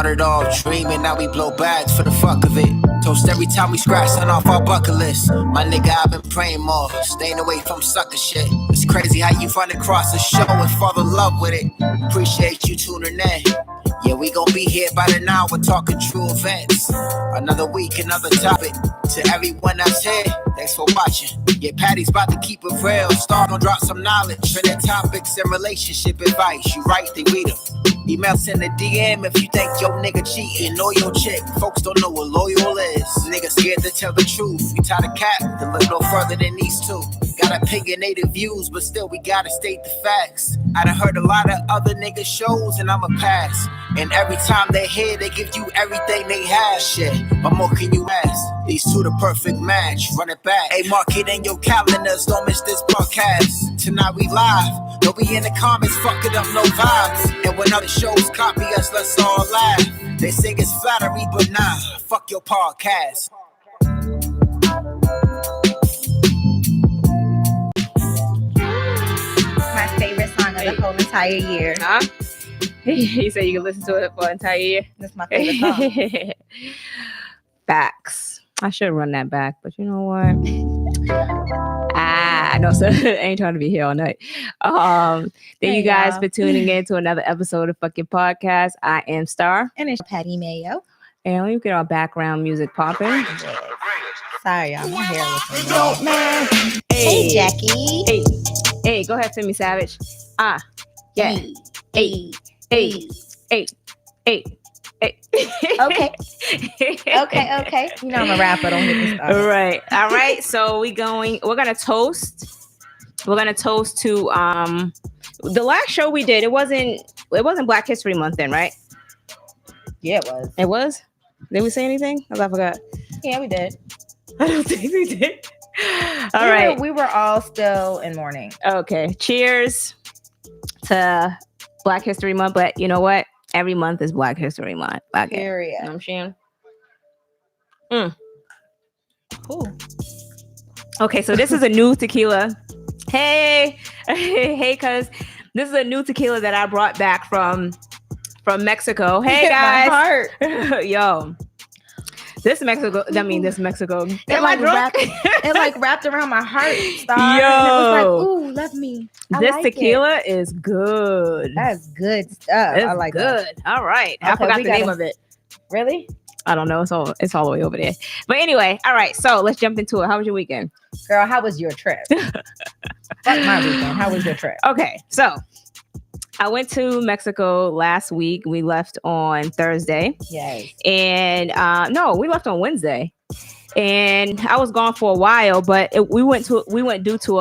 Started off dreaming, now we blow bags for the fuck of it. Toast every time we scratch something off our bucket list. My nigga, I've been praying more, staying away from sucker shit. It's crazy how you find across the show and fall in love with it. Appreciate you tuning in. Yeah, we gon' be here by the hour talking true events. Another week, another topic. To everyone that's here, thanks for watching. Yeah, Patty's about to keep it real. Star gon' drop some knowledge. Trending topics and relationship advice. You right, they read them. Email, send a DM if you think your nigga cheating or your chick. Folks don't know what loyal is. Niggas scared to tell the truth. We tie the cap, then look no further than these two. Got opinionated views, but still we gotta state the facts. I done heard a lot of other niggas shows and I'ma pass. And every time they hear, they give you everything they have. Shit, what more can you ask? These two the perfect match, run it back. Hey, mark it in your calendars, don't miss this broadcast. Tonight we live, don't be in the comments, fuck it up, no vibes. And when other shows copy us, let's all laugh. They say it's flattery, but nah, fuck your podcast. My favorite song of the whole entire year. Huh? You said you can listen to it for an entire year? That's my favorite song. Facts. I should run that back, but you know what? No, sir. I ain't trying to be here all night. Thank you guys for tuning in to another episode of Fucking Podcast. I am Star. And it's Patty Mayo. And let me get our background music popping. Sorry, y'all. My hair looking man. Hey, Jackie. Hey, go ahead, Timmy Savage. Yeah. Hey. Okay. You know I'm a rapper. Don't get me started. All right. So we're gonna toast. We're gonna toast to the last show we did. It wasn't Black History Month then, right? Yeah, it was. It was? Did we say anything? I forgot. Yeah, we did. I don't think we did. All right. We were all still in mourning. Okay. Cheers to Black History Month. But you know what? Every month is Black History Month. Okay. Period. You know what I'm saying? Cool. Okay, so this is a new tequila. Hey, cuz this is a new tequila that I brought back from Mexico. Hey guys. My heart. Yo. This Mexico. It wrapped around my heart. Star. Yo. And it was like, ooh, love me. This tequila is good. That's good stuff. It's I like good. That. All right. I forgot the name of it. Really? I don't know. It's all the way over there. But anyway, all right. So let's jump into it. How was your weekend? Girl, how was your trip? Fuck my weekend. How was your trip? Okay. So I went to Mexico last week. We left on Thursday. Yes. And we left on Wednesday. And I was gone for a while, but we went due to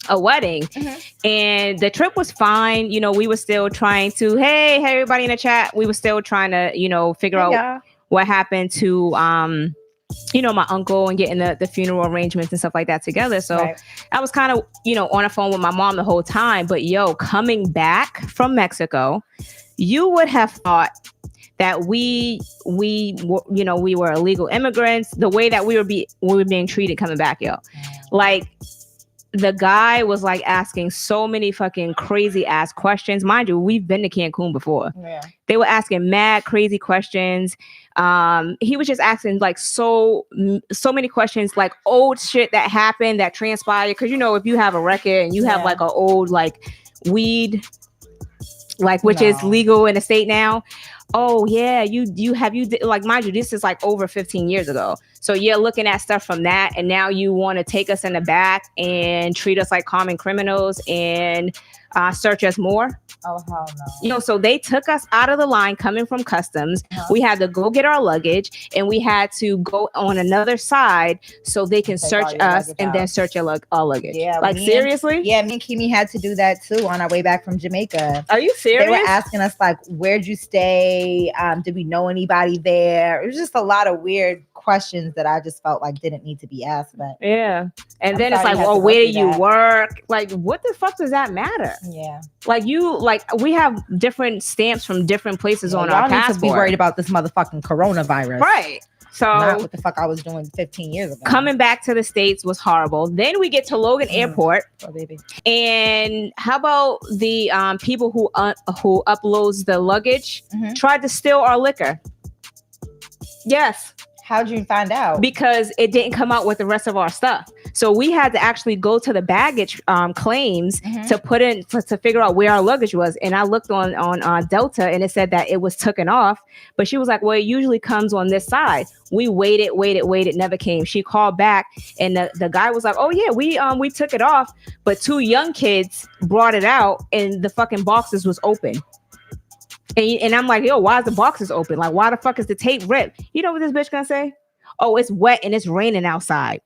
a wedding. Mm-hmm. And the trip was fine. You know, we were still trying to, hey everybody in the chat. We were still trying to, figure out what happened to my uncle and getting the funeral arrangements and stuff like that together. So I was kind of, on the phone with my mom the whole time. But coming back from Mexico, you would have thought that we were illegal immigrants. The way that we were being treated coming back, like the guy was like asking so many fucking crazy ass questions. Mind you, we've been to Cancun before. Yeah. They were asking mad crazy questions. He was just asking like so many questions, like old shit that happened, that transpired. Cause if you have a record and you have like an old like weed, like which is legal in the state now. Oh yeah, like mind you, this is like over 15 years ago. So you're looking at stuff from that, and now you want to take us in the back and treat us like common criminals and search us more. Oh hell no! So they took us out of the line coming from customs. Uh-huh. We had to go get our luggage, and we had to go on another side so they can search us and then search our luggage. Yeah, like seriously? Me and Kimmy had to do that too on our way back from Jamaica. Are you serious? They were asking us like, "Where'd you stay? Did we know anybody there?" It was just a lot of weird questions that I just felt like didn't need to be asked. But yeah, and then it's like, well, where do you work? Like, what the fuck does that matter? Yeah, like we have different stamps from different places on our passport. Need to be worried about this motherfucking coronavirus, right? So not what the fuck I was doing 15 years ago. Coming back to the States was horrible. Then we get to Logan Airport. Oh, baby. And how about the people who uploads the luggage tried to steal our liquor? Yes. How'd you find out? Because it didn't come out with the rest of our stuff. So we had to actually go to the baggage claims to put in to figure out where our luggage was. And I looked on Delta and it said that it was taken off. But she was like, well, it usually comes on this side. We waited, never came. She called back and the guy was like, oh yeah, we took it off. But 2 young kids brought it out and the fucking boxes was open. And I'm like, yo, why is the boxes open? Like, why the fuck is the tape ripped? You know what this bitch gonna say? Oh, it's wet and it's raining outside.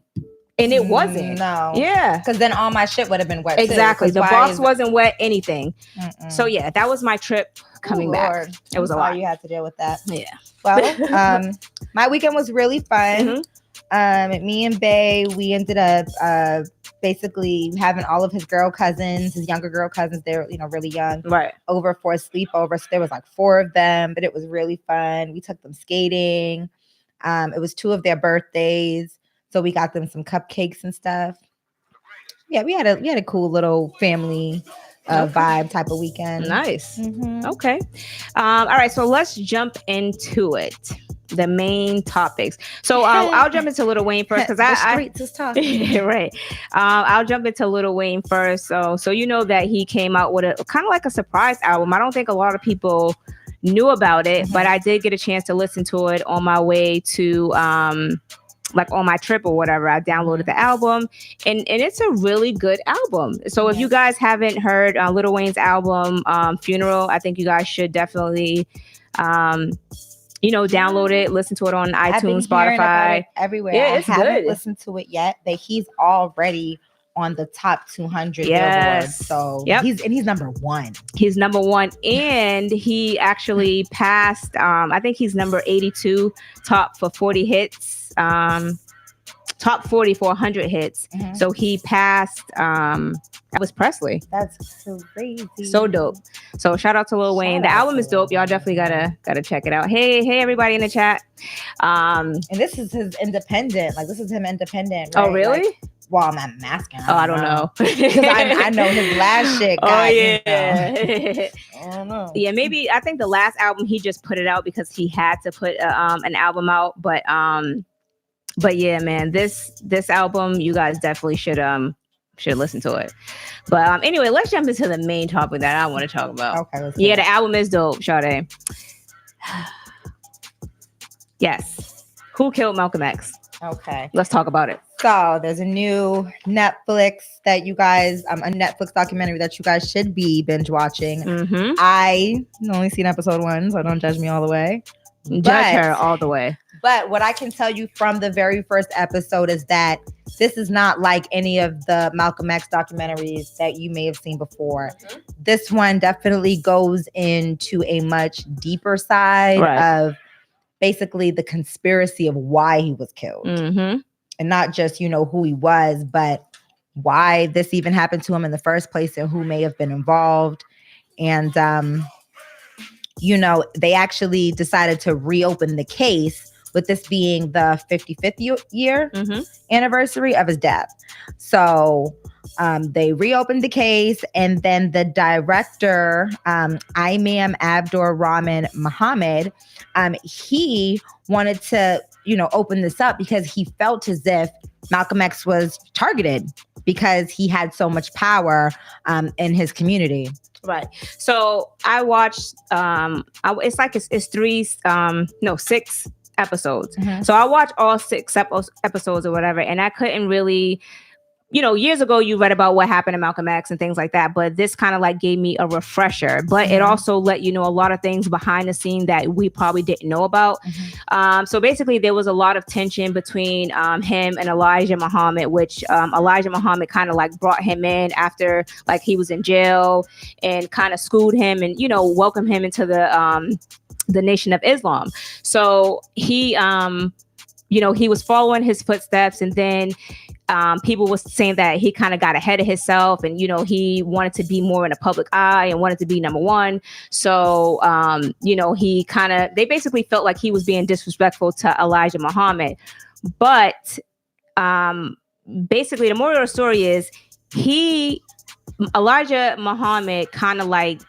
And it wasn't. No. Yeah. Because then all my shit would have been wet. Exactly. The box wasn't wet, anything. So yeah, that was my trip coming back. It was a lot. You had to deal with that. Yeah. Well, my weekend was really fun. Me and Bay, we ended up basically having all of his younger girl cousins, they're really young, right, over for a sleepover. So there was like 4 of them, but it was really fun. We took them skating. It was 2 of their birthdays, so we got them some cupcakes and stuff. Yeah, we had a cool little family vibe type of weekend. Nice. Okay. All right, so let's jump into it. The main topics. So I'll jump into Lil Wayne first because the streets is talking. Right. I'll jump into Lil Wayne first. So you know that he came out with a kind of like a surprise album. I don't think a lot of people knew about it, but I did get a chance to listen to it on my way to like on my trip or whatever. I downloaded the album and it's a really good album. So if you guys haven't heard Lil Wayne's album Funeral, I think you guys should definitely download it, listen to it on iTunes, Spotify, everywhere. Yeah, it's I haven't good. listened to it yet, but he's already on the top 200 Billboard. So he's number 1. He's number 1, and he actually passed. I think he's number 82 top for 40 hits. Top 40 for 100 hits. So he passed Elvis Presley. That's crazy. So dope. So shout out to Lil Wayne. The album is dope. Y'all definitely gotta check it out. Hey everybody in the chat. And this is his independent. Like this is him independent. Right? Oh really? Like, well, I'm asking. I don't know. Because I know his last shit. I don't know. Yeah, maybe. I think the last album he just put it out because he had to put an album out. But yeah, man, this album you guys definitely should listen to it. But anyway, let's jump into the main topic that I want to talk about. Okay. Yeah, the album is dope, Sade. Yes. Who killed Malcolm X? Okay. Let's talk about it. So there's a new Netflix that you guys, a Netflix documentary that you guys should be binge watching. I only seen episode 1, so don't judge me all the way. Judge her all the way. But what I can tell you from the very first episode is that this is not like any of the Malcolm X documentaries that you may have seen before. This one definitely goes into a much deeper side of basically the conspiracy of why he was killed. And not just, who he was, but why this even happened to him in the first place and who may have been involved. And, they actually decided to reopen the case with this being the 55th year anniversary of his death. So they reopened the case, and then the director, Imam Abdur-Rahman Muhammad, he wanted to, open this up because he felt as if Malcolm X was targeted because he had so much power in his community. Right. So I watched, it's 6 episodes. So I watched all 6 episodes or whatever, and I couldn't really, years ago you read about what happened to Malcolm X and things like that, but this kind of like gave me a refresher, but it also let you know a lot of things behind the scene that we probably didn't know about. So basically there was a lot of tension between him and Elijah Muhammad, which Elijah Muhammad kind of like brought him in after like he was in jail and kind of schooled him and, welcomed him into the Nation of Islam. So he he was following his footsteps, and then people was saying that he kind of got ahead of himself, and he wanted to be more in the public eye and wanted to be number one. So they basically felt like he was being disrespectful to Elijah Muhammad. But basically, the moral of the story is Elijah Muhammad kind of like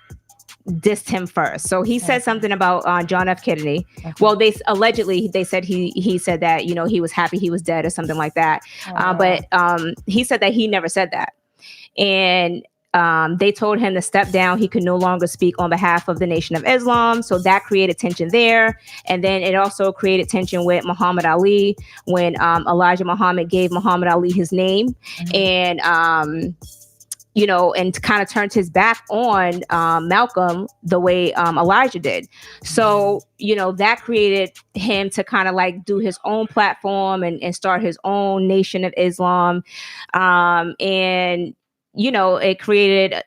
dissed him first. So he said something about John F. Kennedy. Okay. Well, they said he said that he was happy he was dead or something like that. But he said that he never said that, and they told him to step down. He could no longer speak on behalf of the Nation of Islam. So that created tension there, and then it also created tension with Muhammad Ali when Elijah Muhammad gave Muhammad Ali his name, and and kind of turned his back on Malcolm the way Elijah did. So, that created him to kind of like do his own platform and start his own Nation of Islam. And it created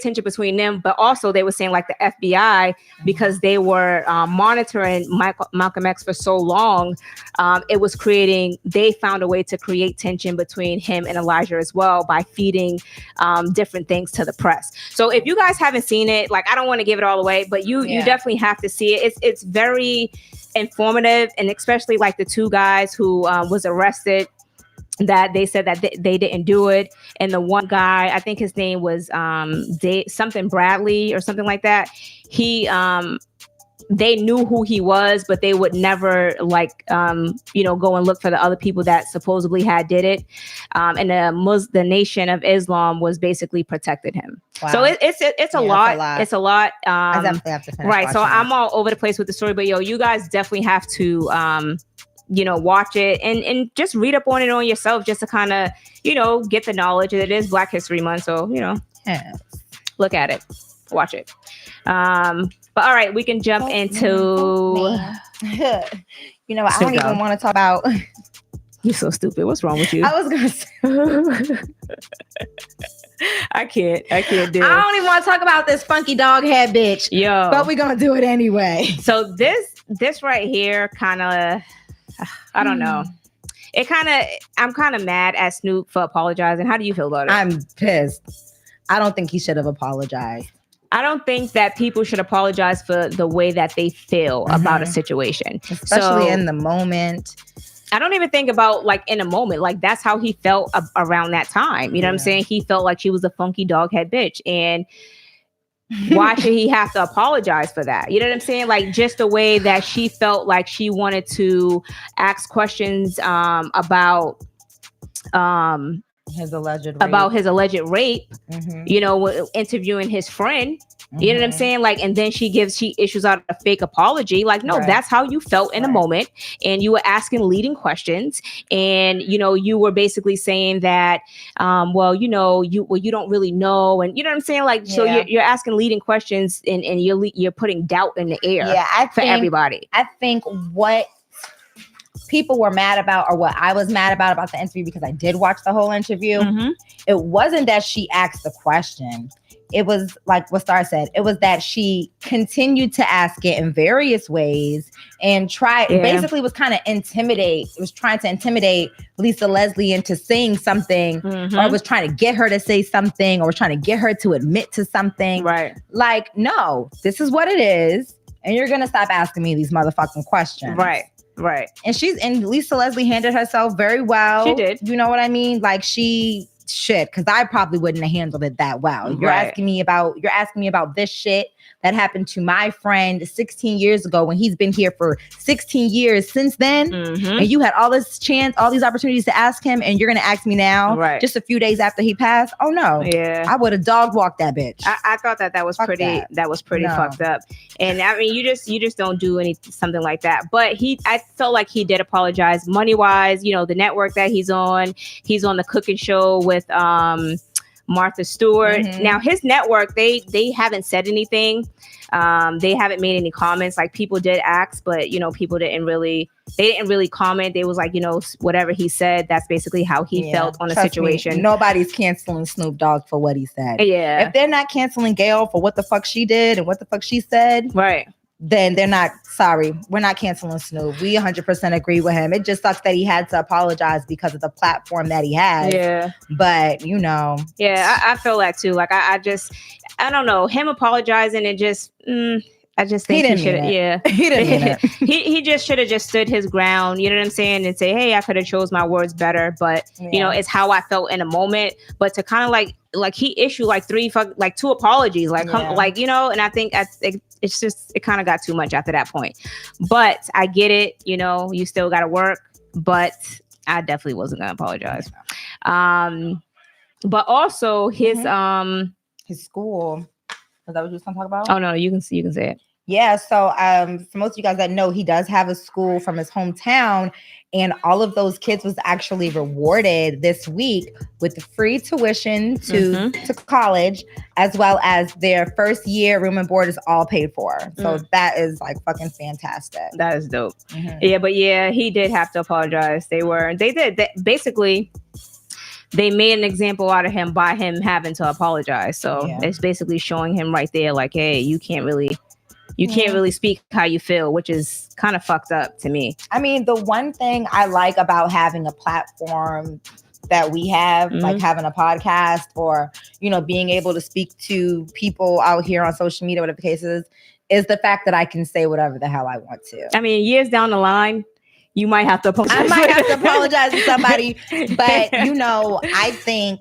tension between them, but also they were saying like the FBI, because they were monitoring Malcolm X for so long, they found a way to create tension between him and Elijah as well by feeding different things to the press. So if you guys haven't seen it, like I don't want to give it all away, but you definitely have to see it. It's very informative, and especially like the two guys who was arrested, that they said that they didn't do it. And the one guy, I think his name was something Bradley or something like that. They knew who he was, but they would never go and look for the other people that supposedly did it. And the Nation of Islam was basically protected him. Wow. So it's a lot. It's a lot. I definitely have to finish right. So I'm that. all over the place with the story, but you guys definitely have to watch it and just read up on it on yourself, just to kind of, get the knowledge. It is Black History Month. So, look at it, watch it. But all right, we can jump into, I don't even want to talk about. You're so stupid. What's wrong with you? I was going to say. I can't do it. I don't even want to talk about this funky dog head bitch. Yo. But we're going to do it anyway. So this right here kind of, I don't know. I'm kind of mad at Snoop for apologizing. How do you feel about it? I'm pissed. I don't think he should have apologized. I don't think that people should apologize for the way that they feel about a situation. Especially in the moment. I don't even think about like in a moment. Like that's how he felt around that time. You know what I'm saying? He felt like she was a funky dog head bitch. And why should he have to apologize for that? You know what I'm saying? Like just the way that she felt like she wanted to ask questions about his alleged rape, interviewing his friend. You know what I'm saying? Like, and then she issues out a fake apology. Like, no, that's how you felt in a moment. And you were asking leading questions. And, you were basically saying that, you don't really know. And you know what I'm saying? Like, so you're asking leading questions and you're putting doubt in the air for everybody. I think what people were mad about, or what I was mad about the interview, because I did watch the whole interview. It wasn't that she asked the question. It was like what Star said. It was that she continued to ask it in various ways and basically was trying to intimidate Lisa Leslie into saying something, or was trying to get her to say something, or was trying to get her to admit to something. Right. Like, no, this is what it is. And you're going to stop asking me these motherfucking questions. Right. Right. And Lisa Leslie handled herself very well. She did. You know what I mean? Like because I probably wouldn't have handled it that well. You're asking me about this shit that happened to my friend 16 years ago, when he's been here for 16 years since then. And you had all these opportunities to ask him, and you're going to ask me now, just a few days after he passed? Oh no. Yeah. I would have dog walked that bitch. I thought that was pretty fucked up. And I mean, you just don't do something like that. But I felt like he did apologize money wise. The network that he's on the cooking show with Martha Stewart. Now his network, they haven't said anything. They haven't made any comments. Like, people did ask, but people didn't really comment. They was like, whatever he said, that's basically how he felt on the situation. Me, nobody's canceling Snoop Dogg for what he said. Yeah. If they're not canceling Gayle for what the fuck she did and what the fuck she said, right. then they're not sorry. We're not canceling Snoop. We 100% agree with him. It just sucks that he had to apologize because of the platform that he has. Yeah. But, you know. Yeah, I feel that too. Like, I don't know. Him apologizing and just, I just think he should have. Yeah. He didn't mean it. he just should have just stood his ground. You know what I'm saying? And say, hey, I could have chose my words better. But, you know, it's how I felt in a moment. But to kind of like he issued like two apologies. Like, you know, and I think it's just, it kind of got too much after that point. But I get it. You know, you still got to work. But I definitely wasn't going to apologize. But also his school. Is that what you was going to talk about? Oh, no, you can say it. Yeah, so for most of you guys that know, he does have a school from his hometown, and all of those kids was actually rewarded this week with the free tuition to college, as well as their first year room and board is all paid for. So that is like fucking fantastic. That is dope. Yeah, but yeah, he did have to apologize. Basically, they made an example out of him by him having to apologize. So it's basically showing him right there, like, hey, you can't really speak how you feel, which is kind of fucked up to me. I mean, the one thing I like about having a platform that we have, like having a podcast or, you know, being able to speak to people out here on social media, whatever the case is the fact that I can say whatever the hell I want to. I mean, years down the line, you might have to apologize. I might have to apologize to somebody, but you know, I think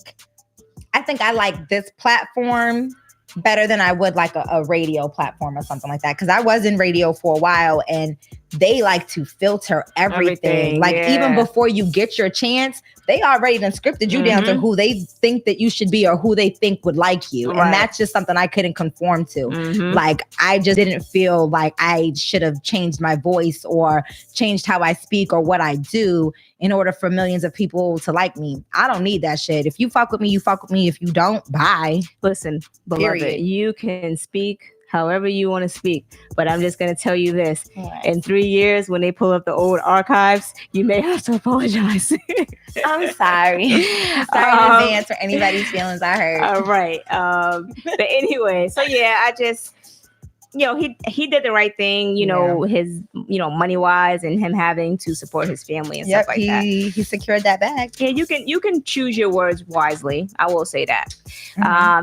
I like this platform better than I would like a radio platform or something like that. Because I was in radio for a while, and they like to filter everything. Like even before you get your chance, they already done scripted you down to who they think that you should be or who they think would like you. Right. And that's just something I couldn't conform to. Like I just didn't feel like I should have changed my voice or changed how I speak or what I do in order for millions of people to like me. I don't need that shit. If you fuck with me, you fuck with me. If you don't, bye. Listen, beloved, you can speak however you want to speak, but I'm just going to tell you this. Right. In 3 years, when they pull up the old archives, you may have to apologize. I'm sorry. Sorry in advance for anybody's feelings I hurt. All right. But anyway, so yeah, I just, you know, he did the right thing, you know, his, you know, money wise and him having to support his family and stuff like that. He secured that bag. Yeah, you can choose your words wisely. I will say that.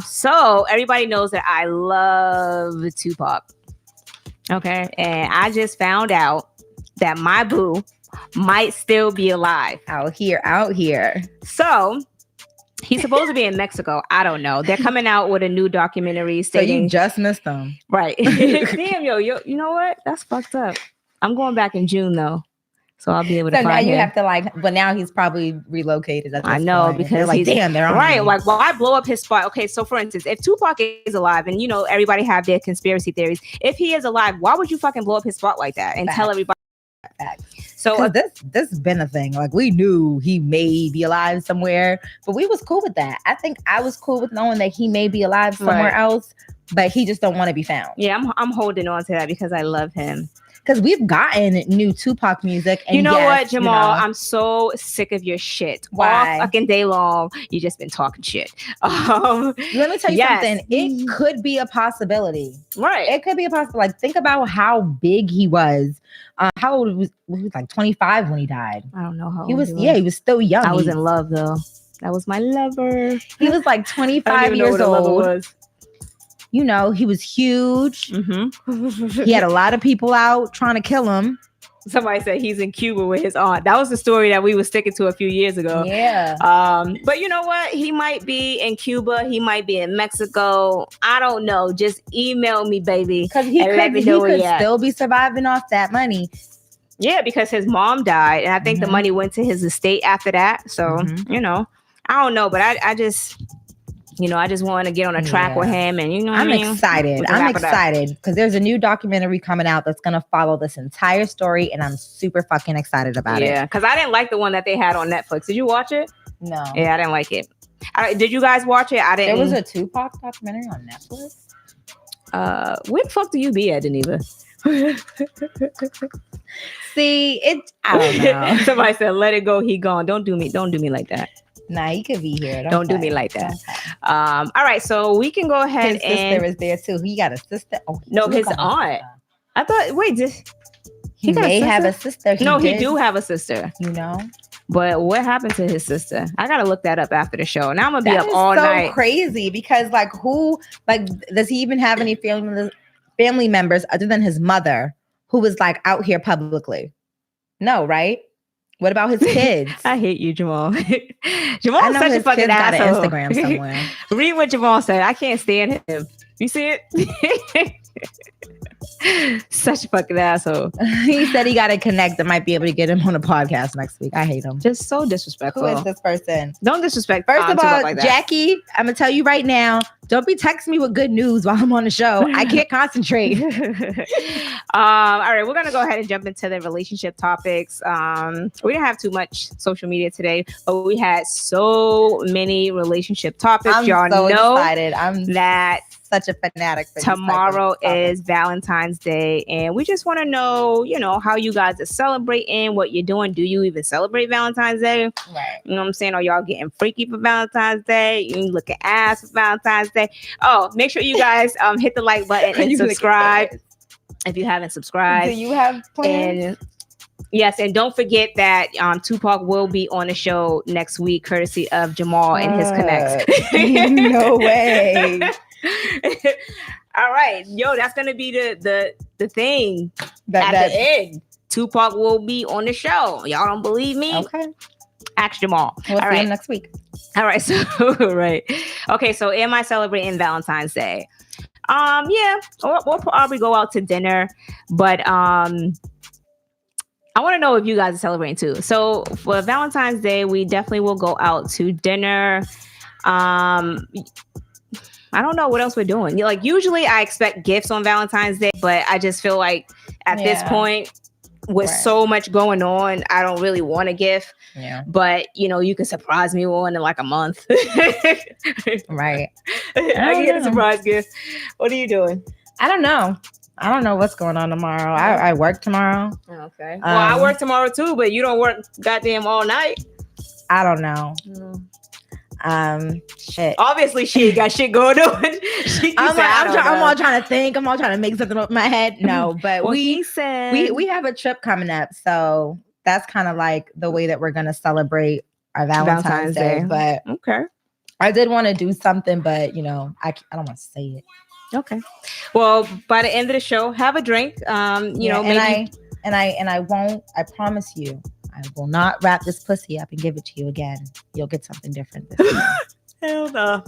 So everybody knows that I love Tupac. Okay. And I just found out that my boo might still be alive. Out here. So he's supposed to be in Mexico. I don't know. They're coming out with a new documentary stating. So you just missed them. Right. Damn, yo, you know what? That's fucked up. I'm going back in June, though. So I'll be able to find him. So now you have to but now he's probably relocated. At this I know, point. because they're like, damn, they're on. Right. Like, why blow up his spot? Okay, so for instance, if Tupac is alive and, you know, everybody have their conspiracy theories. If he is alive, why would you fucking blow up his spot like that and tell everybody? So this has been a thing. Like we knew he may be alive somewhere, but we was cool with that. I think I was cool with knowing that he may be alive somewhere else, but he just don't want to be found. Yeah, I'm holding on to that because I love him. Because we've gotten new Tupac music. And you know what, Jamal? I'm so sick of your shit. Why? All fucking day long, you just been talking shit. Let me tell you something. It could be a possibility. Right. It could be a possibility. Like, think about how big he was. How old was he? Was like 25 when he died. I don't know how he was. Yeah, he was still young. I was in love, though. That was my lover. He was like 25 years old. You know, he was huge. He had a lot of people out trying to kill him. Somebody said he's in Cuba with his aunt. That was the story that we were sticking to a few years ago. Yeah. But you know what? He might be in Cuba. He might be in Mexico. I don't know. Just email me, baby. Because he could still be surviving off that money. Yeah, because his mom died. And I think the money went to his estate after that. So, you know, I don't know. But I just... You know, I just want to get on a track with him, and you know, I'm excited. I'm excited because there's a new documentary coming out that's gonna follow this entire story, and I'm super fucking excited about it. Yeah, because I didn't like the one that they had on Netflix. Did you watch it? No. Yeah, I didn't like it. Did you guys watch it? I didn't. There was a Tupac documentary on Netflix. Where the fuck do you be at, Geneva? See, I don't know. Somebody said, "Let it go, he gone." Don't do me like that. Nah, he could be here. Don't do me like that. All right, so we can go ahead his sister is there too. He got a sister. Oh, no, his aunt. I thought. Wait, he may have a sister. He do have a sister. You know. But what happened to his sister? I gotta look that up after the show. Now I'm gonna be up all night. Crazy because does he even have any family members other than his mother who was like out here publicly? No, right? What about his kids? I hate you, Jamal. Jamal's such a fucking asshole. Got Instagram somewhere. Read what Jamal said. I can't stand him. You see it? Such a fucking asshole. He said he got to connect that might be able to get him on a podcast next week. I hate him. Just so disrespectful. Who is this person? Don't disrespect. First of all, like Jackie, I'm gonna tell you right now. Don't be texting me with good news while I'm on the show. I can't concentrate. All right, we're gonna go ahead and jump into the relationship topics. We didn't have too much social media today, but we had so many relationship topics. Y'all so know excited. I'm that such a fanatic. For tomorrow is Valentine's Day, and we just want to know, how you guys are celebrating, what you're doing. Do you even celebrate Valentine's Day? Right. You know what I'm saying? Are y'all getting freaky for Valentine's Day? You looking ass for Valentine's Day? Oh, make sure you guys hit the like button and subscribe if you haven't subscribed. Do you have plans? And yes, and don't forget that Tupac will be on the show next week, courtesy of Jamal and his connects. No way. All right, that's gonna be the thing at the end. Tupac will be on the show. Y'all don't believe me? Okay. Ask Jamal. We'll see him next week. All right. So right. Okay. So am I celebrating Valentine's Day? Yeah. We'll probably go out to dinner, but I want to know if you guys are celebrating too. So for Valentine's Day, we definitely will go out to dinner. I don't know what else we're doing. Usually I expect gifts on Valentine's Day, but I just feel like at this point, with so much going on, I don't really want a gift. Yeah. But you can surprise me one in like a month. Right. I can get a surprise gift. What are you doing? I don't know. I don't know what's going on tomorrow. I work tomorrow. Okay. Well, I work tomorrow too, but you don't work goddamn all night. I don't know. Shit. Obviously, she ain't got shit going on. I'm all trying to think. I'm all trying to make something up in my head. No, but we have a trip coming up, so that's kind of like the way that we're gonna celebrate our Valentine's Day. But okay, I did want to do something, but I don't want to say it. Okay. Well, by the end of the show, have a drink. Maybe. And I won't. I promise you. I will not wrap this pussy up and give it to you again. You'll get something different this time. Hell no.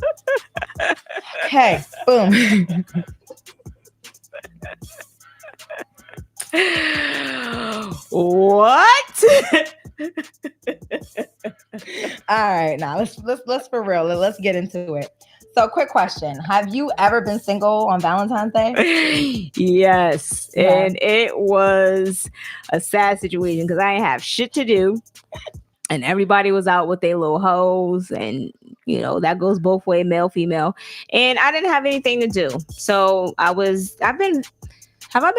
Okay, boom. What? All right, now let's for real. Let's get into it. So, quick question: have you ever been single on Valentine's Day? Yes, and it was a sad situation because I didn't have shit to do, and everybody was out with their little hoes, and that goes both ways, male, female, and I didn't have anything to do. So have I been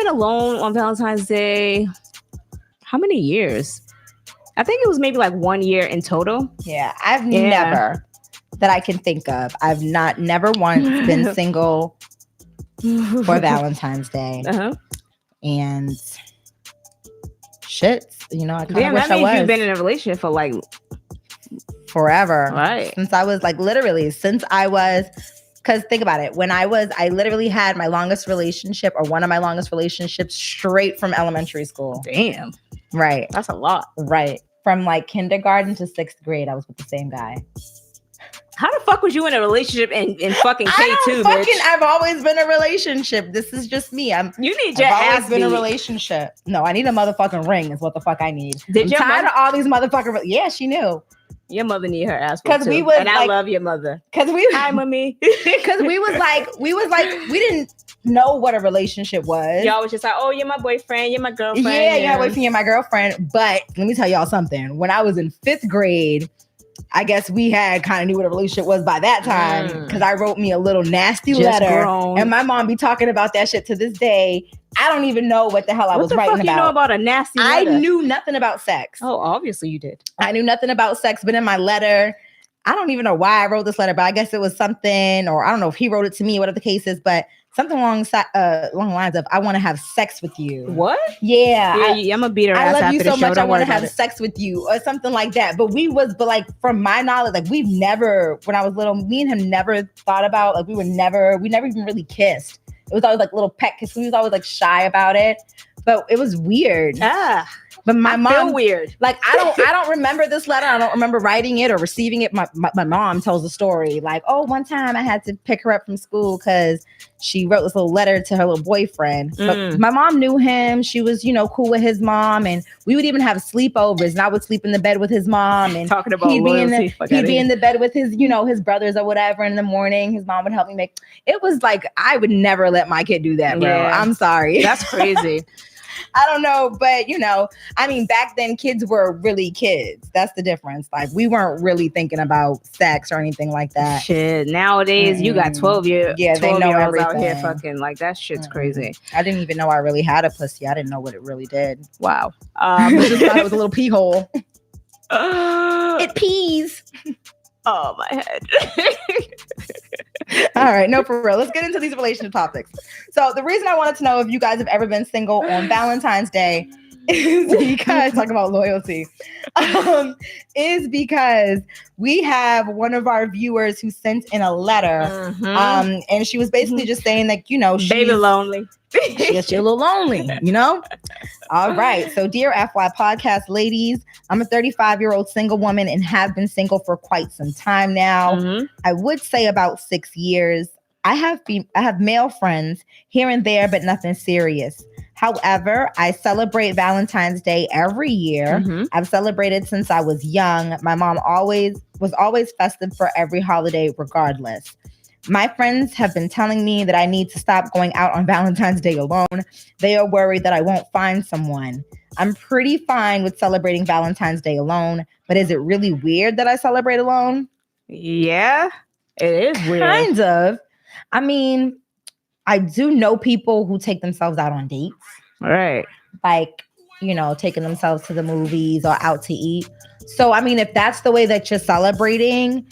alone on Valentine's Day? How many years? I think it was maybe like 1 year in total. Yeah, I've never. That I can think of. I've never once been single for Valentine's Day. Uh-huh. And shit, I kind of wish I was. That means you've been in a relationship for like forever. Right. Since I was because think about it. I literally had my longest relationship or one of my longest relationships straight from elementary school. Damn. Right. That's a lot. Right. From like kindergarten to 6th grade, I was with the same guy. How the fuck was you in a relationship in fucking K2, bitch? I've always been in a relationship. This is just me. You need your ass always been in a relationship. No, I need a motherfucking ring is what the fuck I need. I'm tired of all these motherfucking... Yeah, she knew. Your mother need her ass too. We was and I love your mother. Hi, mommy. Because we didn't know what a relationship was. Y'all was just like, oh, you're my boyfriend, you're my girlfriend. Yeah, you're my boyfriend, you're my girlfriend. But let me tell y'all something. When I was in 5th grade, I guess we had kind of knew what a relationship was by that time because I wrote me a little nasty letter. And my mom be talking about that shit to this day. I don't even know what the hell I was writing about. What the fuck you know about a nasty letter? I knew nothing about sex. Oh, obviously you did. I knew nothing about sex, but in my letter, I don't even know why I wrote this letter, but I guess it was something, or I don't know if he wrote it to me, whatever the case is, but something along the lines of "I want to have sex with you." What? Yeah, I'm gonna beat her ass. I love after you so the show. much. I want to have sex with you, or something like that. But like, from my knowledge, like we've never, when I was little, me and him never thought about, like, we never even really kissed. It was always like little pet kiss. We was always like shy about it, but it was weird. But my mom, feel weird. Like I don't remember this letter. I don't remember writing it or receiving it. My mom tells the story. Like, oh, one time I had to pick her up from school because she wrote this little letter to her little boyfriend. But my mom knew him. She was, cool with his mom, and we would even have sleepovers. And I would sleep in the bed with his mom, and talking about he'd loyalty. He'd be in the bed with his, his brothers or whatever. In the morning, his mom would help me make. It was like I would never let my kid do that, bro. Yeah. I'm sorry. That's crazy. I don't know, but I mean, back then kids were really kids. That's the difference. Like we weren't really thinking about sex or anything like that. Shit. Nowadays, you got 12-year, they know everything out here fucking like that. Shit's crazy. I didn't even know I really had a pussy. I didn't know what it really did. Wow. I just thought it was a little pee hole. It pees. Oh, my head. All right, no, for real. Let's get into these relationship topics. So the reason I wanted to know if you guys have ever been single on Valentine's Day is because, talking about loyalty, is because we have one of our viewers who sent in a letter, and she was basically just saying that, she's baby lonely. She's a little lonely, All right. So, dear FY podcast ladies, I'm a 35-year-old single woman and have been single for quite some time now. I would say about 6 years. I have male friends here and there, but nothing serious. However, I celebrate Valentine's Day every year. I've celebrated since I was young. My mom was always festive for every holiday, regardless. My friends have been telling me that I need to stop going out on Valentine's Day alone. They are worried that I won't find someone. I'm pretty fine with celebrating Valentine's Day alone, but is it really weird that I celebrate alone? Yeah, it is weird. Kind of. I mean, I do know people who take themselves out on dates. Right. Like, taking themselves to the movies or out to eat. So, I mean, if that's the way that you're celebrating,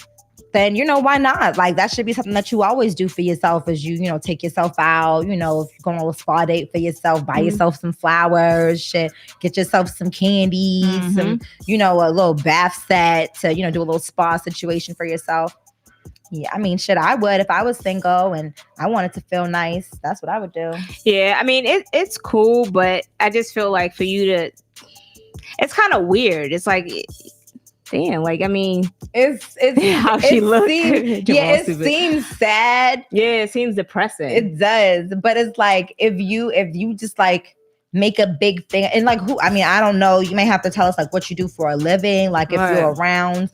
then, why not? Like, that should be something that you always do for yourself as you, take yourself out, if you're going on a spa date for yourself, buy yourself some flowers, shit, get yourself some candy, some, a little bath set to, do a little spa situation for yourself. Yeah, I mean, shit, I would if I was single and I wanted to feel nice. That's what I would do. Yeah, I mean, it's cool, but I just feel like for you to, it's kind of weird. It's like, damn, like, I mean, it's how she looks. It seems sad. Yeah, it seems depressing. It does, but it's like if you just like make a big thing and like who? I mean, I don't know. You may have to tell us like what you do for a living. Like if you're around,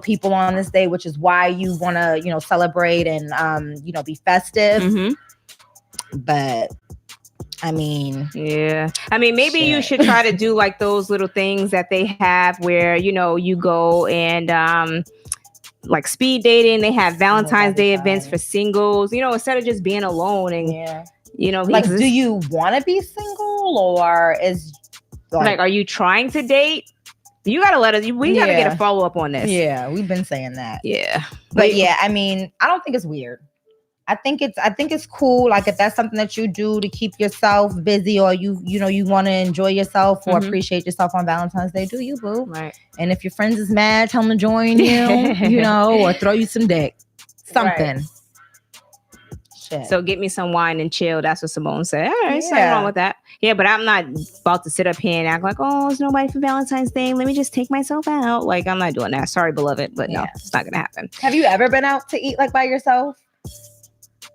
people on this day, which is why you want to, celebrate and be festive. But I mean, yeah. I mean, maybe you should try to do like those little things that they have where, you go and like speed dating. They have Valentine's Day events for singles, instead of just being alone and, like, do you want to be single or is like, are you trying to date? You got to let us, we got to get a follow up on this. Yeah, we've been saying that. Yeah. But yeah, I mean, I don't think it's weird. I think it's cool. Like if that's something that you do to keep yourself busy or you want to enjoy yourself or appreciate yourself on Valentine's Day, do you, boo? Right. And if your friends is mad, tell them to join you, or throw you some dick. Something. Right. Shit. So get me some wine and chill. That's what Simone said. All right, nothing wrong with that. Yeah, but I'm not about to sit up here and act like, oh, there's nobody for Valentine's Day. Let me just take myself out. Like, I'm not doing that. Sorry, beloved, but no, it's not gonna happen. Have you ever been out to eat like by yourself?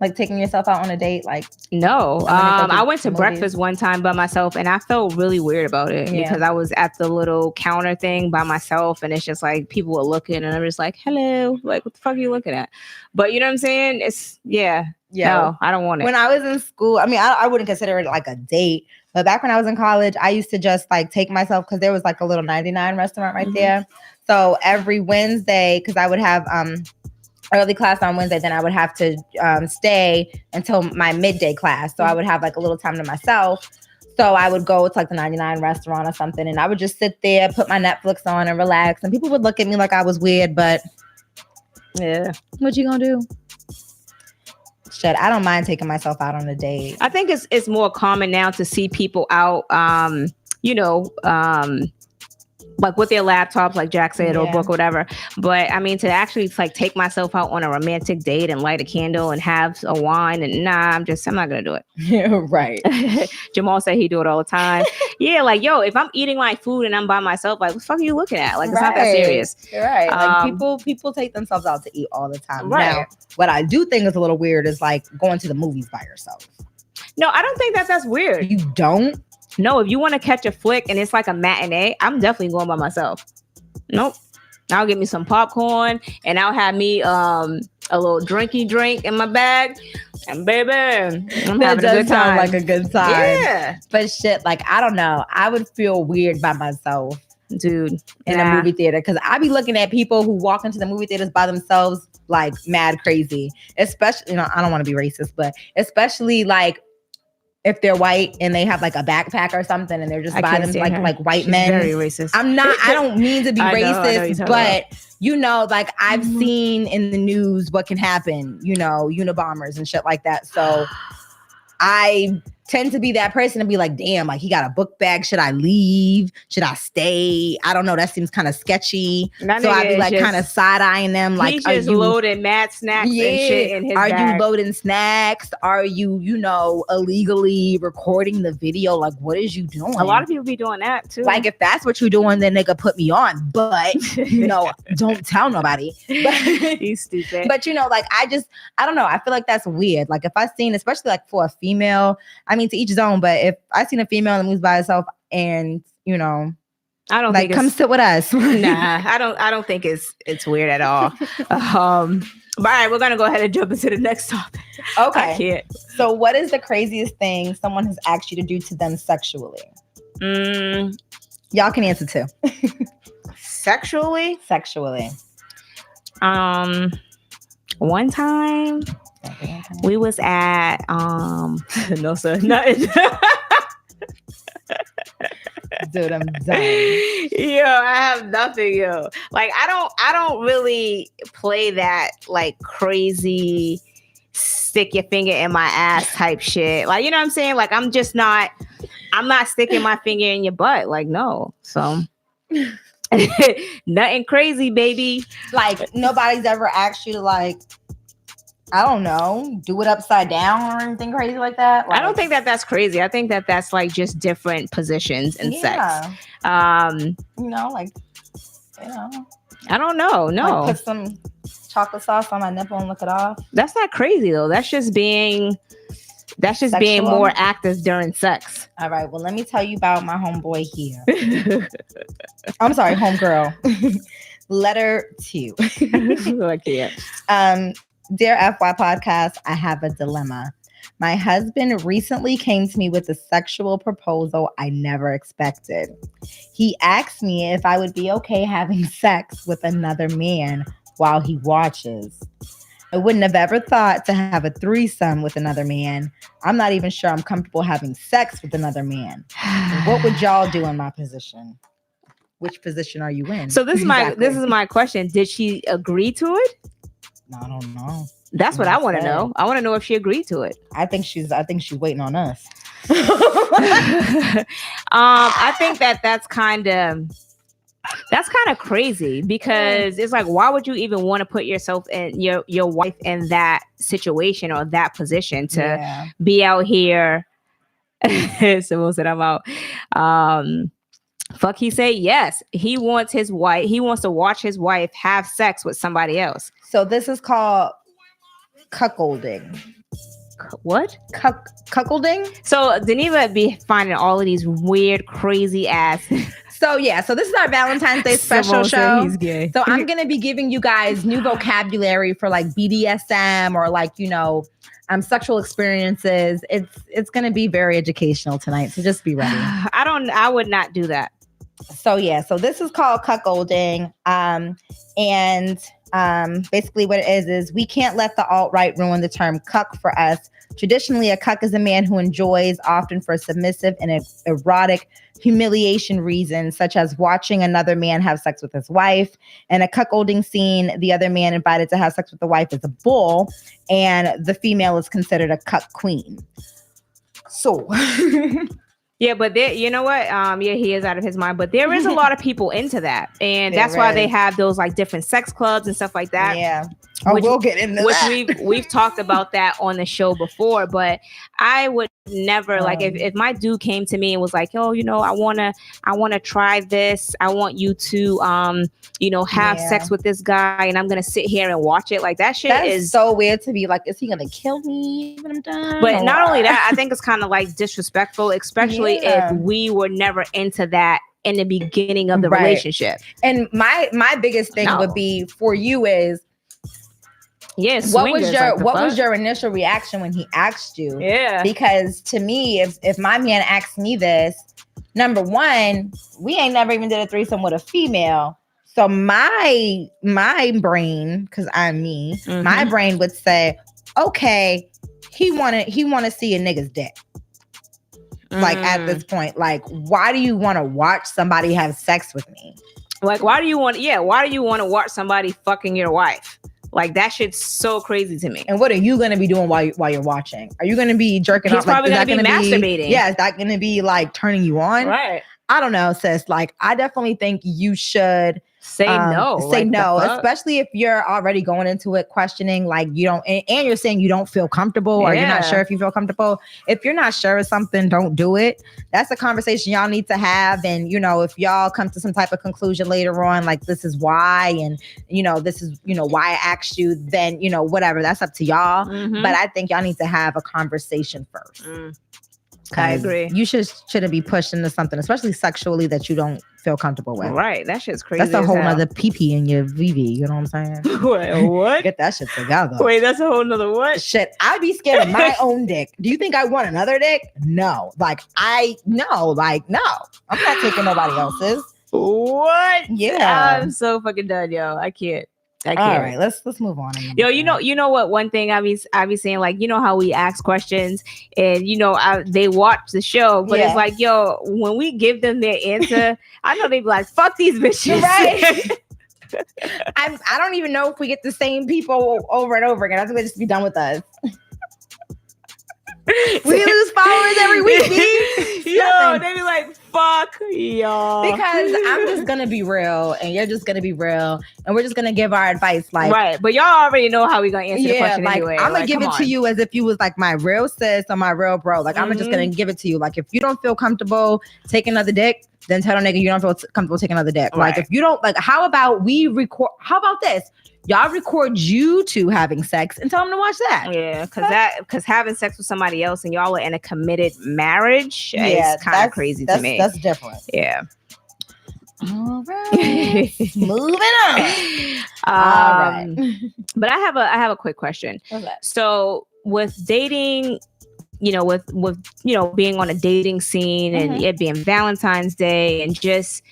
Like taking yourself out on a date? Like no. I went to breakfast one time by myself and I felt really weird about it because I was at the little counter thing by myself and it's just like people were looking and I'm just like, hello, like what the fuck are you looking at? But you know what I'm saying? It's no, I don't want it. When I was in school, I mean, I wouldn't consider it like a date, but back when I was in college, I used to just like take myself because there was like a little 99 restaurant right there. So every Wednesday, because I would have early class on Wednesday, then I would have to stay until my midday class. So I would have like a little time to myself. So I would go to like the 99 restaurant or something and I would just sit there, put my Netflix on and relax. And people would look at me like I was weird, but yeah, what you gonna do? Shit, I don't mind taking myself out on a date. I think it's more common now to see people out, like with their laptops, like Jack said, or book or whatever. But I mean, to actually like take myself out on a romantic date and light a candle and have a wine and I'm not gonna do it. Yeah, right. Jamal said he do it all the time. Yeah, like yo, if I'm eating my food and I'm by myself, like what the fuck are you looking at? Like it's not that serious. Right. Like people take themselves out to eat all the time. Right. Now, what I do think is a little weird is like going to the movies by yourself. No, I don't think that's weird. You don't? No, if you want to catch a flick and it's like a matinee, I'm definitely going by myself. Nope. I'll get me some popcorn and I'll have me a little drinky drink in my bag. And baby, I'm having a good time. Sound like a good time. Yeah. But shit, like, I don't know. I would feel weird by myself. Dude. In a movie theater. Because I be looking at people who walk into the movie theaters by themselves like mad crazy. Especially, I don't want to be racist, but especially like if they're white and they have like a backpack or something and they're just by them like white men. Very racist. I don't mean to be racist, but about. Like I've seen in the news what can happen, Unabombers and shit like that. So I tend to be that person and be like, damn, like he got a book bag. Should I leave? Should I stay? I don't know. That seems kind of sketchy. So I'd be like kind of side-eyeing them. Like, he's just loading mad snacks and shit in his bag. Are you loading snacks? Are you, illegally recording the video? Like, what is you doing? A lot of people be doing that too. Like, if that's what you're doing, then nigga put me on. But, don't tell nobody. He's stupid. But, like, I don't know. I feel like that's weird. Like, if I seen, especially like for a female, I mean, to each his own, but if I seen a female that moves by herself and, I don't like, think come sit with us. Nah, I don't think it's weird at all. All right, we're gonna go ahead and jump into the next topic. Okay. I can't. So what is the craziest thing someone has asked you to do to them sexually? Y'all can answer too. Sexually? Sexually. One time we was at no sir, nothing. Dude, I'm done. Yo, I have nothing, yo. Like I don't really play that like crazy stick your finger in my ass type shit. Like, you know what I'm saying? Like I'm not sticking my finger in your butt. Like, no. So nothing crazy, baby. Like nobody's ever asked you to like, I don't know, do it upside down or anything crazy like that? Like, I don't think that's crazy. I think that's like just different positions in sex. I don't know. No. Like put some chocolate sauce on my nipple and lick it off. That's not crazy though. That's just being more active during sex. All right. Well, let me tell you about my homeboy here. I'm sorry, homegirl. Letter 2. I can't. Dear FY Podcast, I have a dilemma. My husband recently came to me with a sexual proposal I never expected. He asked me if I would be okay having sex with another man while he watches. I wouldn't have ever thought to have a threesome with another man. I'm not even sure I'm comfortable having sex with another man. What would y'all do in my position? Which position are you in? So this is my question. Did she agree to it? I don't know. That's what I want to know. I want to know if she agreed to it. I think she's waiting on us. I think that's kind of crazy because it's like, why would you even want to put yourself and your wife in that situation or that position to be out here? Someone said I'm out. Fuck, he said yes. He wants to watch his wife have sex with somebody else. So this is called cuckolding. What? Cuckolding? So Deneva be finding all of these weird, crazy ass. So this is our Valentine's Day special show. He's gay. So I'm gonna be giving you guys new vocabulary for like BDSM or like, sexual experiences. It's gonna be very educational tonight. So just be ready. I would not do that. So this is called cuckolding. And Basically what it is we can't let the alt-right ruin the term cuck for us. Traditionally, a cuck is a man who enjoys, often for submissive and erotic humiliation reasons, such as watching another man have sex with his wife. In a cuckolding scene, the other man invited to have sex with the wife is a bull, and the female is considered a cuck queen. So... Yeah, but there, you know what? Yeah, he is out of his mind. But there is a lot of people into that, and that's why they have those like different sex clubs and stuff like that. Yeah, we'll get into that. We've talked about that on the show before. But I would never like if my dude came to me and was like, "Oh, you know, I wanna try this. I want you to have sex with this guy, and I'm gonna sit here and watch it." Like that shit is so weird to be like, is he gonna kill me when I'm done? But not only that, I think it's kind of like disrespectful, especially if we were never into that in the beginning of the relationship. And my biggest thing would be for you is, what was your initial reaction when he asked you? Yeah. Because to me, if my man asked me this, number one, we ain't never even did a threesome with a female. So my brain, because I'm me, my brain would say, okay, he wanna see a nigga's dick. Like at this point, like, why do you want to watch somebody have sex with me? Like, why do you want to watch somebody fucking your wife? Like that shit's so crazy to me. And what are you going to be doing while you're watching? Are you going to be jerking off? He's probably going to be masturbating. Is that going to be like turning you on? Right. I don't know, sis. Like, I definitely think you should say no. Say no, especially if you're already going into it questioning, like you don't, and you're saying you don't feel comfortable or you're not sure if you feel comfortable. If you're not sure of something, don't do it. That's a conversation y'all need to have. And, if y'all come to some type of conclusion later on, like this is why, and, this is, why I asked you, then, whatever, that's up to y'all. But I think y'all need to have a conversation first. I agree. You shouldn't be pushed into something, especially sexually, that you don't feel comfortable with. Right. That shit's crazy. That's a whole nother pee-pee in your VV. You know what I'm saying? Wait, what? Get that shit together. Wait, that's a whole nother what? Shit, I'd be scared of my own dick. Do you think I want another dick? No. No. I'm not taking nobody else's. What? Yeah. I'm so fucking done, yo. I can't. All right, let's move on. Yo, you know what? One thing I be saying, like, how we ask questions and they watch the show, but it's like, yo, when we give them their answer, I know they be like, fuck these bitches. Right. I don't even know if we get the same people over and over again. I think they just be done with us. We lose followers every week. Yo, they be like, fuck y'all. Because I'm just gonna be real and you're just gonna be real and we're just gonna give our advice. Like, right, but y'all already know how we gonna answer the question anyway. I'm gonna give it to you as if you was like my real sis or my real bro. Like, I'm just gonna give it to you. Like, if you don't feel comfortable taking another dick, then tell a nigga you don't feel comfortable taking another dick. Right. Like, if you don't, like, how about this? Y'all record you two having sex and tell them to watch that. Yeah, because having sex with somebody else and y'all are in a committed marriage is kind of crazy to me. That's different. Yeah. All right. Moving on. All right. But I have a quick question. Okay. So with dating, with being on a dating scene and it being Valentine's Day and just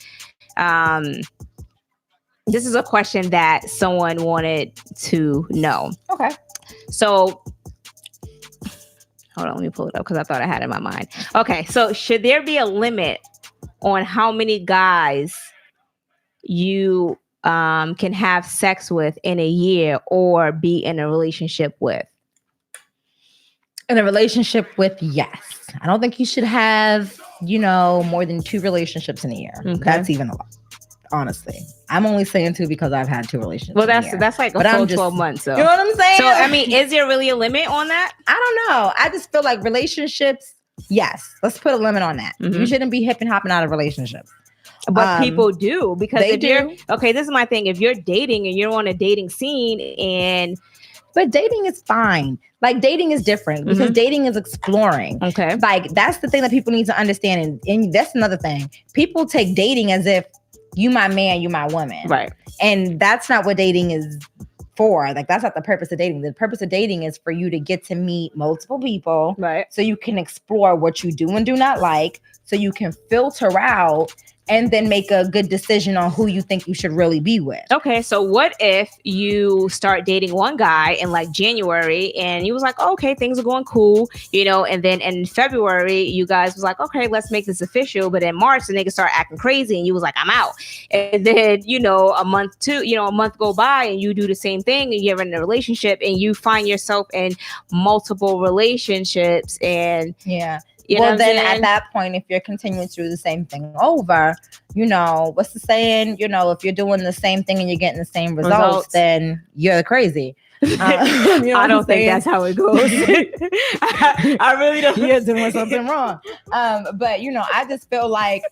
this is a question that someone wanted to know. Okay. So, hold on, let me pull it up because I thought I had it in my mind. Okay, so should there be a limit on how many guys you can have sex with in a year or be in a relationship with? In a relationship with, yes. I don't think you should have, more than 2 relationships in a year. Okay. That's even a lot. Honestly, I'm only saying 2 because I've had 2 relationships. Well, that's like a full 12 months. So. You know what I'm saying? So, I mean, is there really a limit on that? I don't know. I just feel like relationships, yes. Let's put a limit on that. You shouldn't be hipping hopping out of relationships. But people do, because this is my thing. If you're dating and you're on a dating scene but dating is fine. Like, dating is different because dating is exploring. Okay. Like, that's the thing that people need to understand. And that's another thing. People take dating as if you my man, you my woman. Right. And that's not what dating is for. Like, that's not the purpose of dating. The purpose of dating is for you to get to meet multiple people. Right. So you can explore what you do and do not like. So you can filter out and then make a good decision on who you think you should really be with. Okay, so what if you start dating one guy in like January and you was like, oh, okay, things are going cool, you know, and then in February you guys was like, okay, let's make this official, but in March the nigga start acting crazy and you was like, I'm out. And then, you know, a month go by and you do the same thing and you're in a relationship and you find yourself in multiple relationships and well, then at that point, if you're continuing to do the same thing over, you know, what's the saying? You know, if you're doing the same thing and you're getting the same results. Then you're crazy. You know I don't think that's how it goes. I really don't. You're doing something wrong. But, you know, I just feel like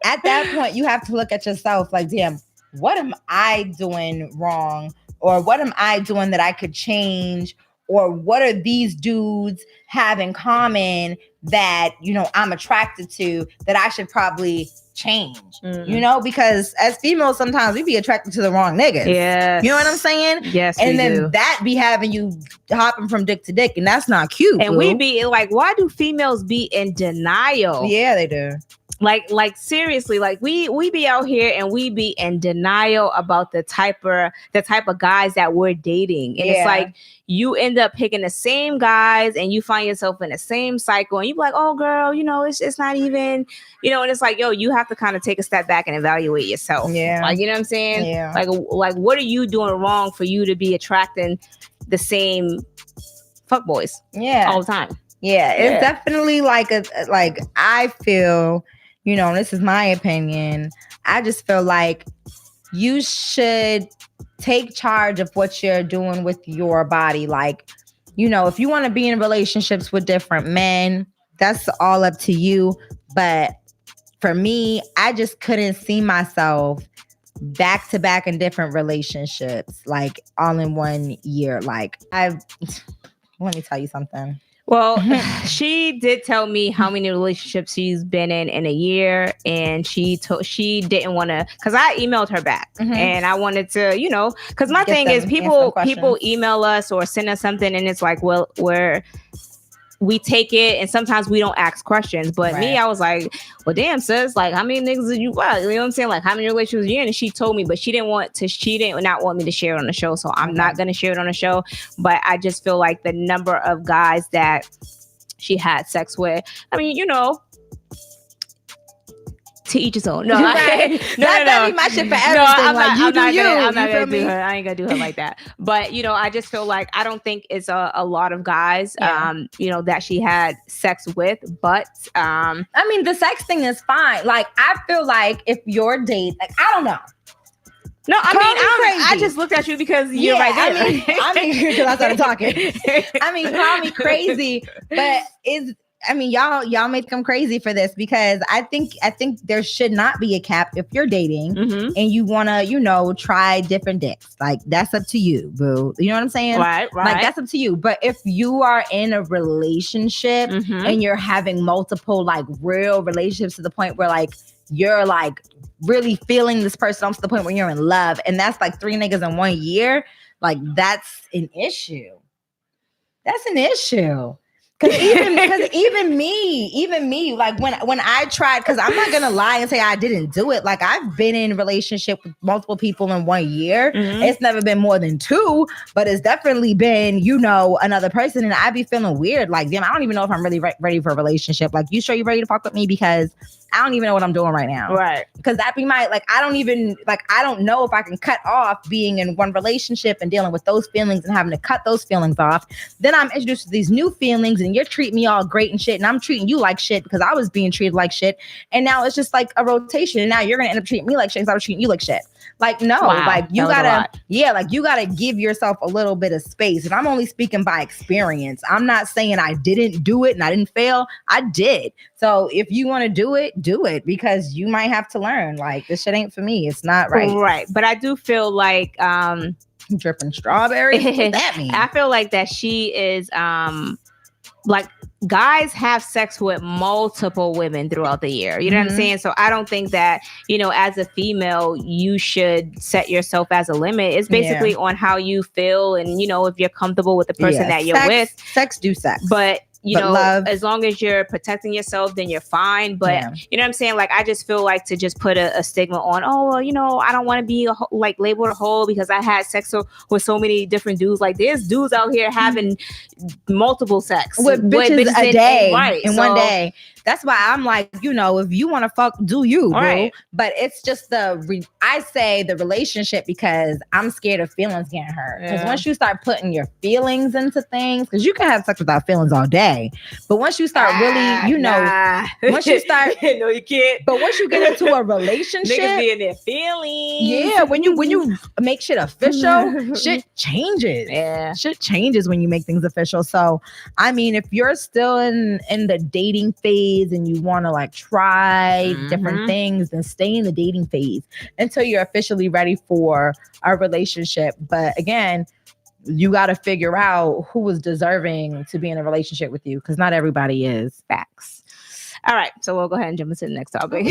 at that point, you have to look at yourself like, damn, what am I doing wrong? Or what am I doing that I could change? Or what are these dudes have in common that, you know, I'm attracted to that I should probably change, you know, because as females, sometimes we be attracted to the wrong niggas. Yeah. You know what I'm saying? Yes. And then that be having you hopping from dick to dick, and that's not cute. And we be like, why do females be in denial? Yeah, they do. Like seriously, like we be out here and we be in denial about the type of guys that we're dating. And it's like you end up picking the same guys and you find yourself in the same cycle and you be like, oh girl, you know, it's not even, you know, and it's like, yo, you have to kind of take a step back and evaluate yourself. Yeah. Like, you know what I'm saying? Yeah. Like what are you doing wrong for you to be attracting the same fuckboys all the time? Yeah. It's definitely like I feel, you know, this is my opinion. I just feel like you should take charge of what you're doing with your body. Like, you know, if you want to be in relationships with different men, that's all up to you. But for me, I just couldn't see myself back to back in different relationships, like all in 1 year. Like let me tell you something. Well, she did tell me how many relationships she's been in a year, and she didn't want to, because I emailed her back, and I wanted to, you know, because my thing is people email us or send us something, and it's like, well, we take it, and sometimes we don't ask questions. But me, I was like, well, damn, sis, like, how many niggas did you fuck? You know what I'm saying? Like, how many relationships are you in? And she told me, but she did not want me to share it on the show. So I'm not going to share it on the show. But I just feel like the number of guys that she had sex with, I mean, you know, to each his own. No, that'd be my shit for everything. No, I'm not gonna do her. I ain't gonna do her like that. But you know, I just feel like I don't think it's a lot of guys, you know, that she had sex with. But I mean, the sex thing is fine. Like, I feel like if your date, like, I don't know. No, I just looked at you because you're right there. I mean, because I started talking. I mean, call me crazy, but y'all may think I'm crazy for this, because I think there should not be a cap if you're dating and you want to, you know, try different dicks. Like, that's up to you, boo. You know what I'm saying? Right. Like, that's up to you. But if you are in a relationship and you're having multiple, like, real relationships to the point where, like, you're, like, really feeling this person almost to the point where you're in love, and that's like 3 niggas in 1 year, like, that's an issue. That's an issue. Because even me, like when I tried, because I'm not gonna lie and say I didn't do it. Like, I've been in a relationship with multiple people in 1 year. It's never been more than 2, but it's definitely been, you know, another person. And I be feeling weird. Like, damn, I don't even know if I'm really ready for a relationship. Like, you sure you ready to fuck with me? Because I don't even know what I'm doing right now. Right. Because that be I don't know if I can cut off being in one relationship and dealing with those feelings and having to cut those feelings off. Then I'm introduced to these new feelings and you're treating me all great and shit. And I'm treating you like shit because I was being treated like shit. And now it's just like a rotation. And now you're going to end up treating me like shit because I was treating you like shit. Like, no, like you gotta give yourself a little bit of space. And I'm only speaking by experience. I'm not saying I didn't do it and I didn't fail. I did. So if you want to do it, because you might have to learn. Like, this shit ain't for me. It's not right. Right. But I do feel like dripping strawberries. What does that mean? I feel like that she is like, guys have sex with multiple women throughout the year. You know what I'm saying? So I don't think that, you know, as a female, you should set yourself as a limit. It's basically on how you feel and, you know, if you're comfortable with the person that you're with. Sex do sex. But love. as long as you're protecting yourself, then you're fine. But you know what I'm saying? Like, I just feel like to just put a stigma on, oh, well, I don't want to be like labeled a hoe because I had sex with so many different dudes. Like, there's dudes out here having multiple sex with bitches a day, in so, one day. That's why I'm like, if you want to fuck, do you, bro? Right. But it's just I say the relationship, because I'm scared of feelings getting hurt. Because once you start putting your feelings into things, because you can have sex without feelings all day, but once you start really, once you start, no, you can't. But once you get into a relationship, niggas be in their feelings. Yeah, when you make shit official, shit changes. Yeah, shit changes when you make things official. So, I mean, if you're still in the dating phase and you want to like try different things, then stay in the dating phase until you're officially ready for a relationship. But again, you got to figure out who is deserving to be in a relationship with you, because not everybody is. Facts. All right, so we'll go ahead and jump into the next topic.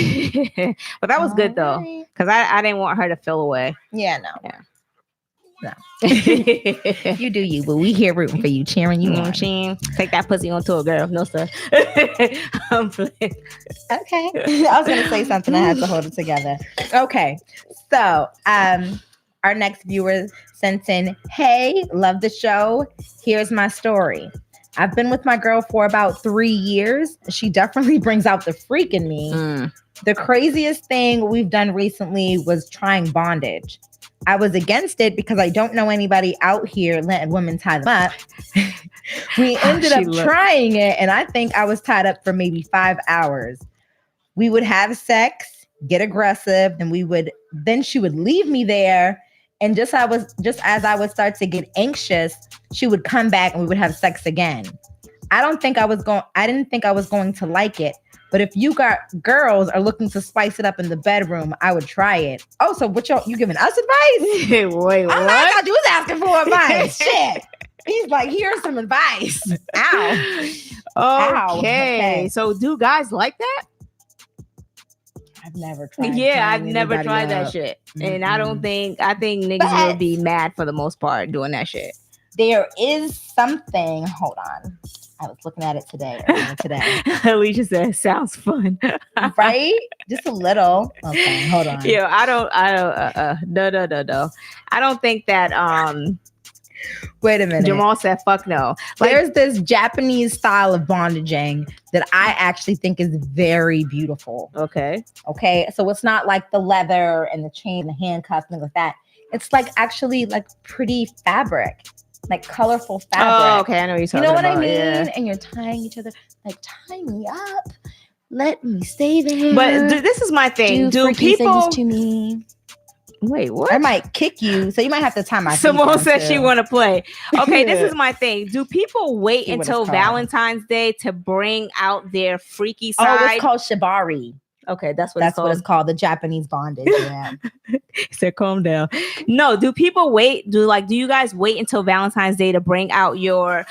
But that was good though, because I didn't want her to feel away. Yeah, no. You do you, but we here rooting for you, cheering you on. Take that pussy on tour, girl. No sir. I'm playing. Okay. I was gonna say something. I had to hold it together. Okay. So our next viewer sent in, hey, love the show. Here's my story. I've been with my girl for about 3 years. She definitely brings out the freak in me. The craziest thing we've done recently was trying bondage. I was against it because I don't know anybody out here letting women tie them up. We ended up trying it, and I think I was tied up for maybe 5 hours. We would have sex, get aggressive, then she would leave me there. And just as I would start to get anxious, she would come back and we would have sex again. I didn't think I was going to like it. But if you girls are looking to spice it up in the bedroom, I would try it. Oh, so what you giving us advice? Wait, what? I thought you was asking for advice. Shit. He's like, here's some advice. Ow. Okay. So do guys like that? I've never tried. Yeah, I've never tried that shit. And I think niggas will be mad for the most part doing that shit. There is something. Hold on. I was looking at it earlier today. Alicia said, sounds fun. Right? Just a little. Okay, hold on. Yeah, no. I don't think that, wait a minute. Jamal said, fuck no. There's this Japanese style of bondaging that I actually think is very beautiful. Okay. So it's not like the leather and the chain, the handcuffs, things like that. It's like actually like pretty fabric. Like colorful fabric. Oh, okay. I know what you're talking about. You know what I mean? Yeah. And you're tying each other, like, tie me up. Let me stay there. But this is my thing. Do people things to me? Wait, what? I might kick you, so you might have to tie my feet. Simone said she want to play. Okay, this is my thing. Do people wait until Valentine's Day to bring out their freaky side? Oh, it's called shibari. Okay, that's what it's called. The Japanese bondage. Yeah. He said, calm down. No, do people wait? Do you guys wait until Valentine's Day to bring out your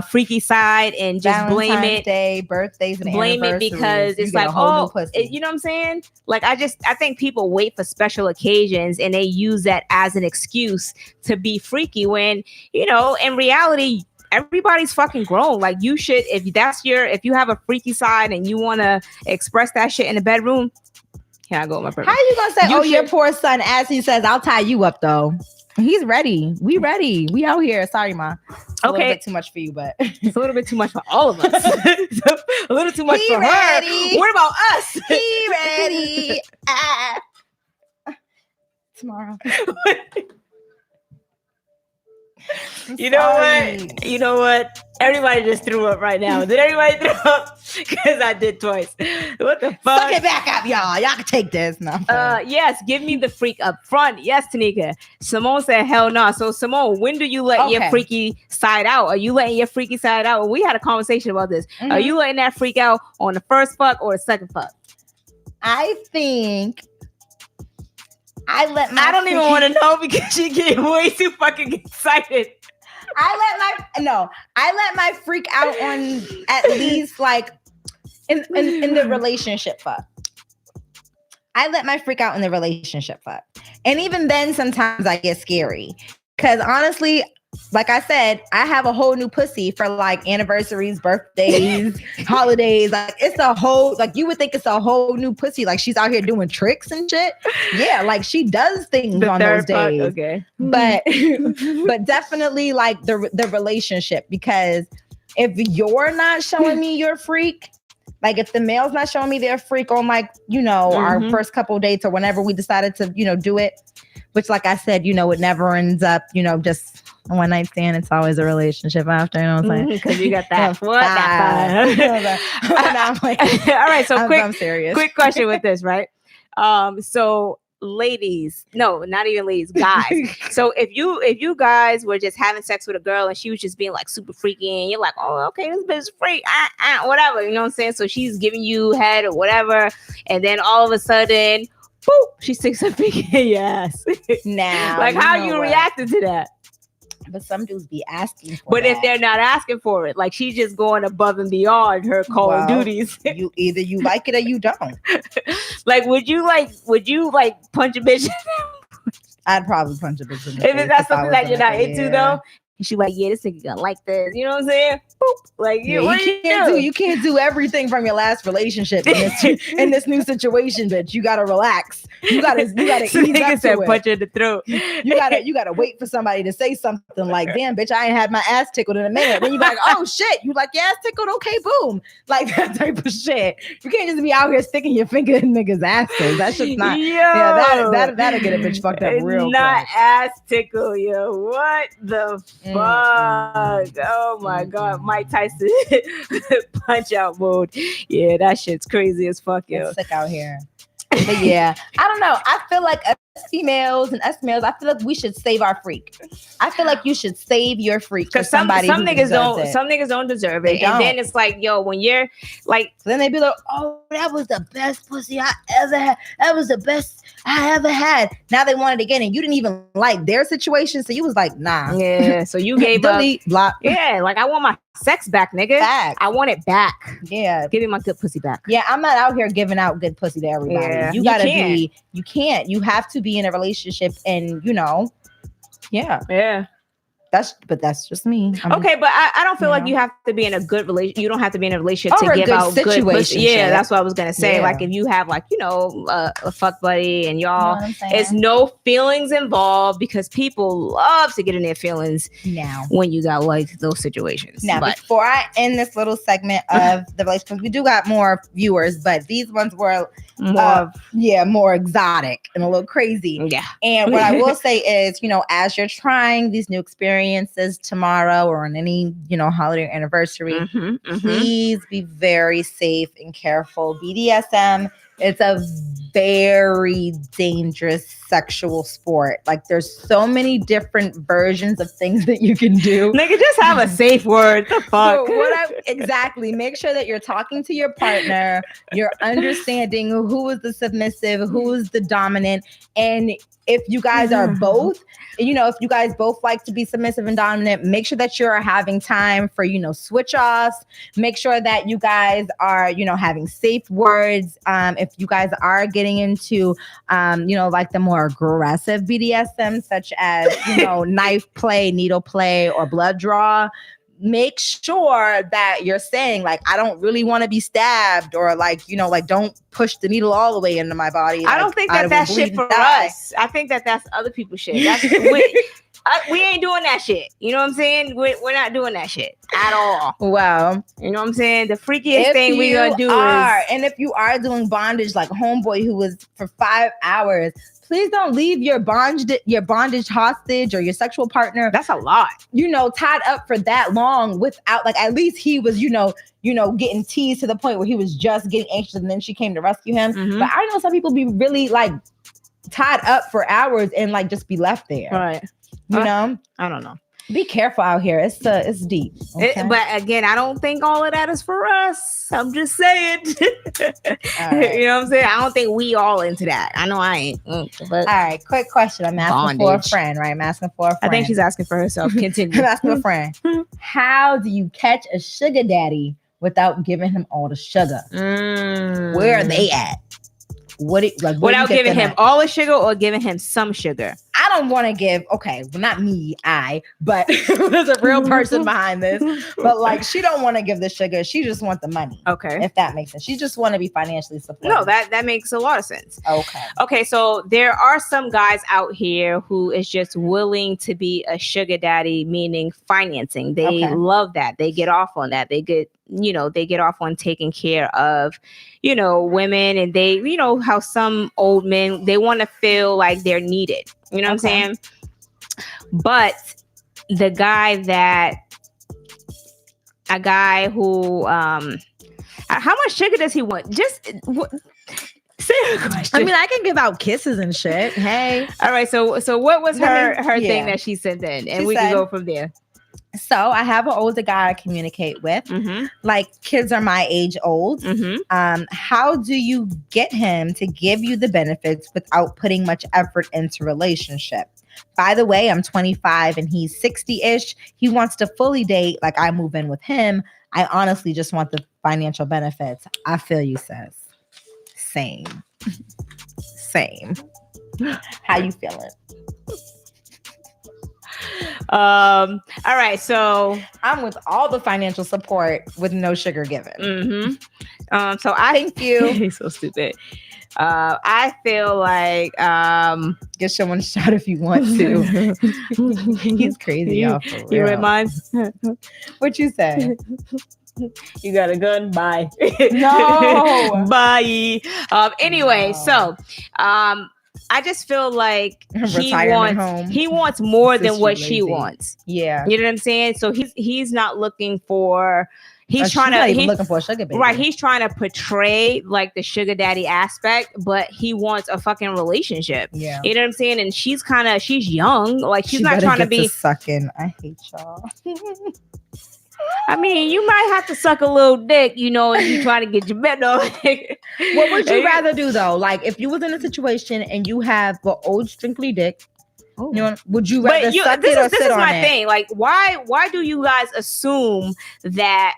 freaky side and just blame it? Valentine's Day, birthdays, and blame it because it's like, you know what I'm saying? Like, I think people wait for special occasions and they use that as an excuse to be freaky when, in reality, everybody's fucking grown. Like, you should, if you have a freaky side and you want to express that shit in the bedroom, can I go with my purpose? How you gonna say, your poor son, as he says, I'll tie you up though? He's ready. We ready. We out here. Sorry, Ma. It's a little bit too much for you, but it's a little bit too much for all of us. A little too much for her. What about us? He ready. Tomorrow. You know what? Everybody just threw up right now. Did everybody throw up? Because I did twice. What the fuck? Suck it back up, y'all. Y'all can take this. No. Yes, give me the freak up front. Yes, Tanika. Simone said hell no. So Simone, when do you let your freaky side out? Are you letting your freaky side out? We had a conversation about this. Mm-hmm. Are you letting that freak out on the first fuck or the second fuck? I think I don't even want to know because you get way too fucking excited. I let my freak out on at least like in the relationship fuck. I let my freak out in the relationship fuck. And even then sometimes I get scary. Because honestly, like I said, I have a whole new pussy for like anniversaries, birthdays, holidays. Like it's a whole, like you would think it's a whole new pussy. Like she's out here doing tricks and shit. Yeah, like she does things on those days. Okay. But definitely like the relationship, because if you're not showing me your freak, like if the male's not showing me their freak on like, our first couple dates or whenever we decided to, do it, which like I said, it never ends up, just a one night stand. It's always a relationship after, you know what I'm saying? Because you got that. What? I'm like, all right. So I'm serious. Quick question with this, right? So ladies, no, not even ladies, guys. So if you guys were just having sex with a girl and she was just being like super freaky and you're like, oh, okay, this bitch is freak, whatever, you know what I'm saying? So she's giving you head or whatever, and then all of a sudden, boop, she sticks her finger in your ass. Now, like how you reacted to that? But some dudes be asking for But if they're not asking for it, like she's just going above and beyond her call duties. Either you like it or you don't. Like, would you punch a bitch? I'd probably punch a bitch in the face. If that's something that you're not into, though. And she like, yeah, this nigga gonna like this. You know what I'm saying? Boop. Like, you can't do everything from your last relationship in this new situation, bitch. You gotta relax. You gotta ease up to it. Punch her in the throat. You gotta wait for somebody to say something like, damn, bitch, I ain't had my ass tickled in a minute. Then you be like, oh shit. You like, your ass tickled? Okay, boom. Like that type of shit. You can't just be out here sticking your finger in niggas' asses. That's just not. That'll get a bitch fucked up real not quick. Ass tickle, yo. What the fuck? Oh my god, Mike Tyson punch out mode. Yeah, that shit's crazy as fuck, yo. It's sick out here. But yeah, I don't know. I feel like us females and us males, I feel like we should save our freak. I feel like you should save your freak for somebody. Some niggas don't deserve it. And then it's like, yo, when you're like, then they be like, oh, that was the best pussy I ever had. That was the best I ever had. Now they want it again, and you didn't even like their situation, so you was like, nah. Yeah. So you gave delete, up. Block. Yeah, like I want my sex back, nigga. I want it back. Yeah. Give me my good pussy back. Yeah, I'm not out here giving out good pussy to everybody. Yeah. You can't. You have to be in a relationship, and Yeah. That's just me. Okay, but I don't feel like you have to be in a good relationship. You don't have to be in a relationship to give out good pussy. Yeah, that's what I was gonna say. Yeah. Like if you have a fuck buddy and y'all, there's no feelings involved, because people love to get in their feelings now when you got like those situations. Now, before I end this little segment of the relationship, we do got more viewers, but these ones were more exotic and a little crazy. Yeah. And what I will say is, as you're trying these new experiences tomorrow or on any, holiday or anniversary, please be very safe and careful. BDSM, it's a very dangerous sexual sport. Like there's so many different versions of things that you can do. Nigga, just have a safe word. The fuck? Exactly. Make sure that you're talking to your partner. You're understanding who is the submissive, who is the dominant. And if you guys are both, if you guys both like to be submissive and dominant, make sure that you're having time for, switch offs. Make sure that you guys are, having safe words. If you guys are getting into, like the more aggressive BDSM, such as, knife play, needle play, or blood draw, make sure that you're saying like, I don't really want to be stabbed, or like, don't push the needle all the way into my body. I don't think that's shit for us. I think that's other people's shit. We ain't doing that shit. You know what I'm saying? We're not doing that shit at all. Well, you know what I'm saying? The freakiest thing we gonna do and if you are doing bondage, like homeboy who was for 5 hours, please don't leave your bondage hostage or your sexual partner. That's a lot. Tied up for that long without, like, at least he was, getting teased to the point where he was just getting anxious, and then she came to rescue him. Mm-hmm. But I know some people be really like tied up for hours and like just be left there. Right. I don't know. Be careful out here. It's deep. Okay? But again, I don't think all of that is for us. I'm just saying. Right. You know what I'm saying? I don't think we all into that. I know I ain't. But all right, quick question. I'm asking for a friend, right? I'm asking for a friend. I think she's asking for herself. Continue. I'm asking a friend. How do you catch a sugar daddy without giving him all the sugar? Where are they at? Without giving him all the sugar or giving him some sugar? I don't want to give, okay, well, not me, but there's a real person behind this. But like, she don't want to give the sugar. She just want the money. Okay. If that makes sense. She just want to be financially supported. No, that makes a lot of sense. Okay, so there are some guys out here who is just willing to be a sugar daddy, meaning financing. They love that. They get off on that. They get off on taking care of, women, and they, how some old men, they want to feel like they're needed. You know what I'm saying? But a guy who, how much sugar does he want? Just say a question. I mean, I can give out kisses and shit. Hey. All right. So what was her thing that she sent in? And we can go from there. So I have an older guy I communicate with. Like, kids are my age old. How do you get him to give you the benefits without putting much effort into relationship? By the way, I'm 25 and he's 60-ish. He wants to fully date. Like, I move in with him. I honestly just want the financial benefits. I feel you, sis. Same. How you feeling? All right, so I'm with all the financial support with no sugar given. So I thank you. He's so stupid. I feel like get someone a shot if you want to. He's crazy, y'all. For real. You read mine? What you say? You got a gun? Bye. No. Bye. Anyway, so I just feel like he wants more than what she wants. Yeah. You know what I'm saying? So he's not looking for he's looking for a sugar baby. Right. He's trying to portray like the sugar daddy aspect, but he wants a fucking relationship. Yeah. You know what I'm saying? And she's young. Like, she's not trying to be sucking. I hate y'all. I mean, you might have to suck a little dick, and you trying to get your bet on. What would you rather do, though? Like, if you was in a situation and you have the old strictly dick, would you rather suck it or sit on it? This is my thing. Like, why do you guys assume that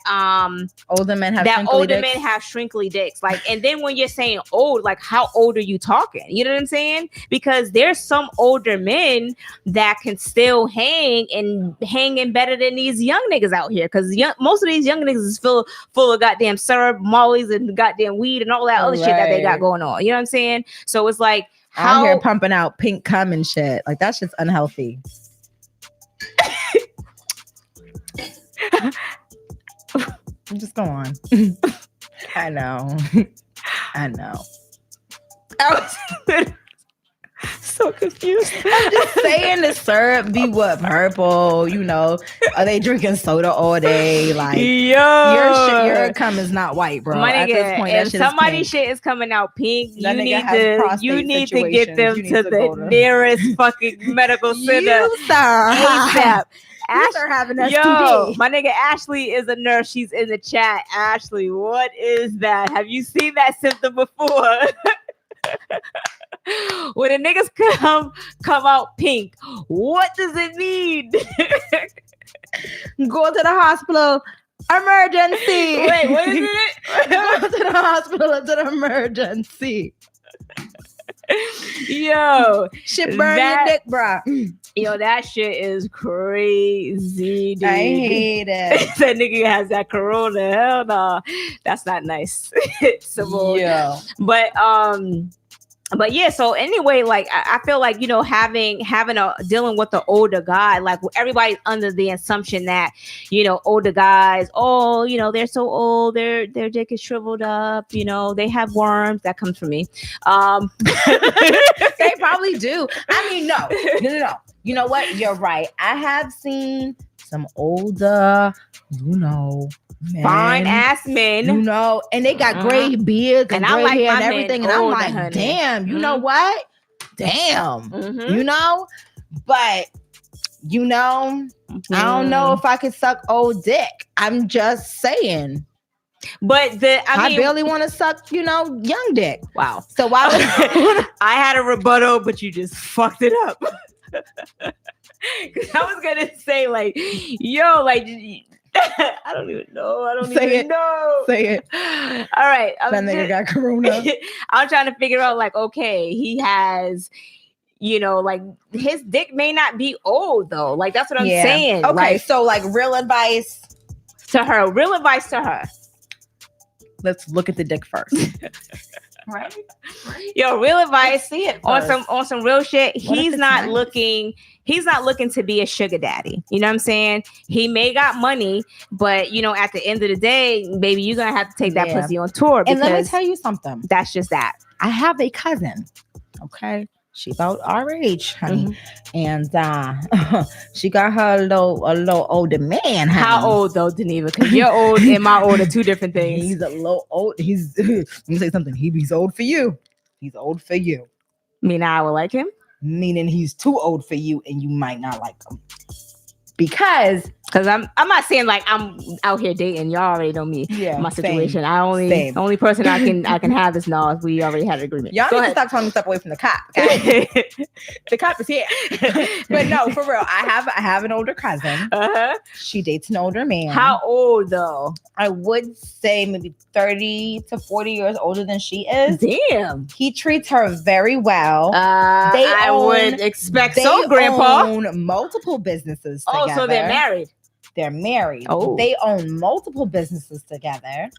older men have shrinkly dicks? Like, and then when you're saying old, like, how old are you talking? You know what I'm saying? Because there's some older men that can still hanging better than these young niggas out here. Because most of these young niggas is full of goddamn syrup, mollies, and goddamn weed and all that other shit that they got going on. You know what I'm saying? So it's like, out here pumping out pink cum and shit. Like, that shit's unhealthy. Just go on. I know. I was so confused. I'm just saying, the syrup be what, purple, are they drinking soda all day? Like, your cum is not white, bro. My nigga, at this point, if somebody's shit is coming out pink, you need to get them to the nearest fucking medical center. ASAP. You're having STD. Yo, my nigga Ashley is a nurse. She's in the chat. Ashley, what is that? Have you seen that symptom before? When the niggas come out pink, what does it mean? Go to the hospital. Emergency. Wait, what is it? Go to the hospital. It's an emergency. Yo, shit burn your dick, bro. Yo, that shit is crazy, dude. I hate it. That nigga has that corona. Hell no. That's not nice. Yeah. But yeah, so anyway, like I feel like, having dealing with the older guy, like everybody's under the assumption that, older guys, they're so old, their dick is shriveled up, they have worms. That comes from me. They probably do. I mean, no. You know what? You're right. I have seen some older, men, fine ass men, and they got gray beards and gray hair and everything. And I'm like, honey. Damn, you know what? Damn, but I don't know if I could suck old dick. I'm just saying. But I barely want to suck, young dick. Wow. So why would I had a rebuttal, but you just fucked it up. Because I was gonna say, like, yo, like, I don't even know. Say it. All right. That nigga got corona. I'm trying to figure out, like, okay, he has, you know, like his dick may not be old though. Like that's what I'm saying. Okay, like, so like real advice to her. Real advice to her. Let's look at the dick first. Right. Yo, real advice on some real shit. He's not looking to be a sugar daddy. You know what I'm saying? He may got money, but you know, at the end of the day, baby, you're gonna have to take that pussy on tour. And let me tell you something. That's just that. I have a cousin. Okay. She about our age, honey. And she got her a little older man, honey. How old though, Geneva? Because you're old and my old are two different things. He's a little old. Let me say something. He's old for you. He's old for you. Meaning I would like him? Meaning he's too old for you and you might not like him. Because I'm not saying like I'm out here dating. Y'all already know me. Yeah, my situation. The only person I can have is Nas. We already had an agreement. Y'all need to stop telling me step away from the cop. Okay? The cop is here. But no, for real. I have an older cousin. She dates an older man. How old though? I would say maybe 30 to 40 years older than she is. Damn. He treats her very well. I would expect so, Grandpa. They own multiple businesses together. Oh, so they're married. They're married. Oh. They own multiple businesses together.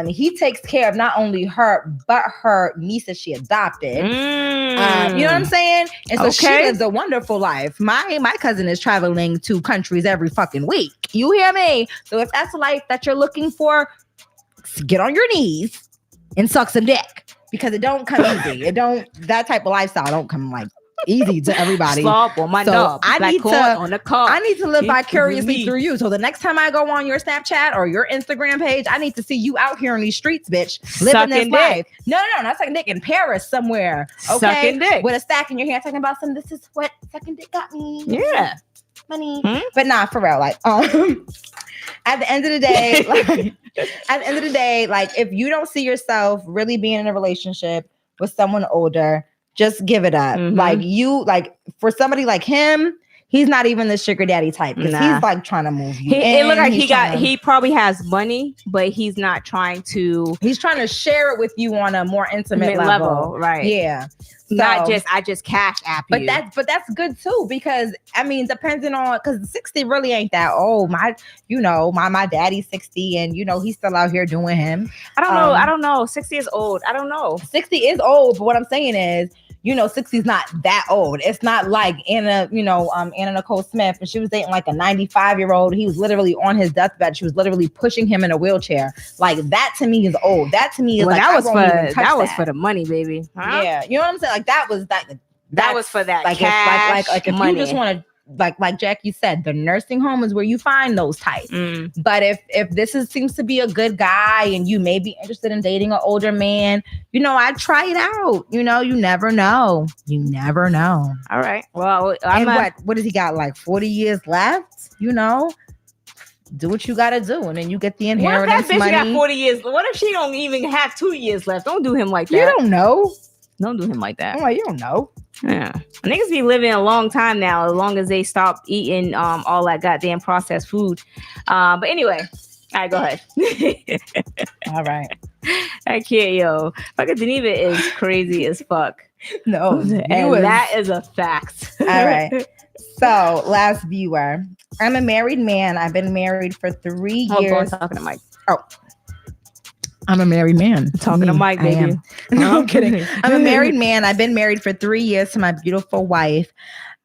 He takes care of not only her, but her niece that she adopted. You know what I'm saying? And so she lives a wonderful life. My cousin is traveling to countries every fucking week. You hear me? So if that's the life that you're looking for, get on your knees and suck some dick. Because it don't come easy. That type of lifestyle don't come like easy to everybody. Slop on my dog. I need to live vicariously through you. So the next time I go on your Snapchat or your Instagram page, I need to see you out here in these streets, bitch, living this life. No, not sucking dick in Paris somewhere. Okay, sucking dick with a stack in your hand, talking about some. This is what sucking dick got me. Yeah, money. But nah, for real. Like, at the end of the day, like if you don't see yourself really being in a relationship with someone older, just give it up. Like for somebody like him, he's not even the sugar daddy type because he's like trying to move you. It looked like he probably has money, but he's not trying to. He's trying to share it with you on a more intimate level, right? Yeah. So, not just I just cash app you. But that's good too because I mean, depending on because 60 really ain't that old. My daddy's 60 and he's still out here doing him. I don't know. 60 is old. I don't know. 60 is old, but what I'm saying is 60 is not that old. It's not like Anna Nicole Smith, and she was dating like a 95-year-old. He was literally on his deathbed. She was literally pushing him in a wheelchair. Like that to me is old. That to me is like that was for the money, baby. Huh? Yeah, you know what I'm saying? Like that was for that like cash like if money. You just want to. Like Jackie said, the nursing home is where you find those types. But if this seems to be a good guy and you may be interested in dating an older man, I'd try it out. You never know. You never know. All right. Well, what does he got? Like 40 years left? Do what you gotta do, and then you get the inheritance. What if that bitch money. got 40 years? What if she don't even have 2 years left? Don't do him like that. You don't know. Don't do him like that. Oh, you don't know. Yeah, niggas be living a long time now, as long as they stop eating all that goddamn processed food. But anyway, all right, go ahead. All right. I can't, yo. Fucking Geneva is crazy as fuck. No, and that is a fact. All right. So, last viewer. I'm a married man. I've been married for 3 years. Talking to Mike. Oh. I'm a married man. Talking to Mike, baby. No, I'm kidding. I'm a married man. I've been married for 3 years to my beautiful wife.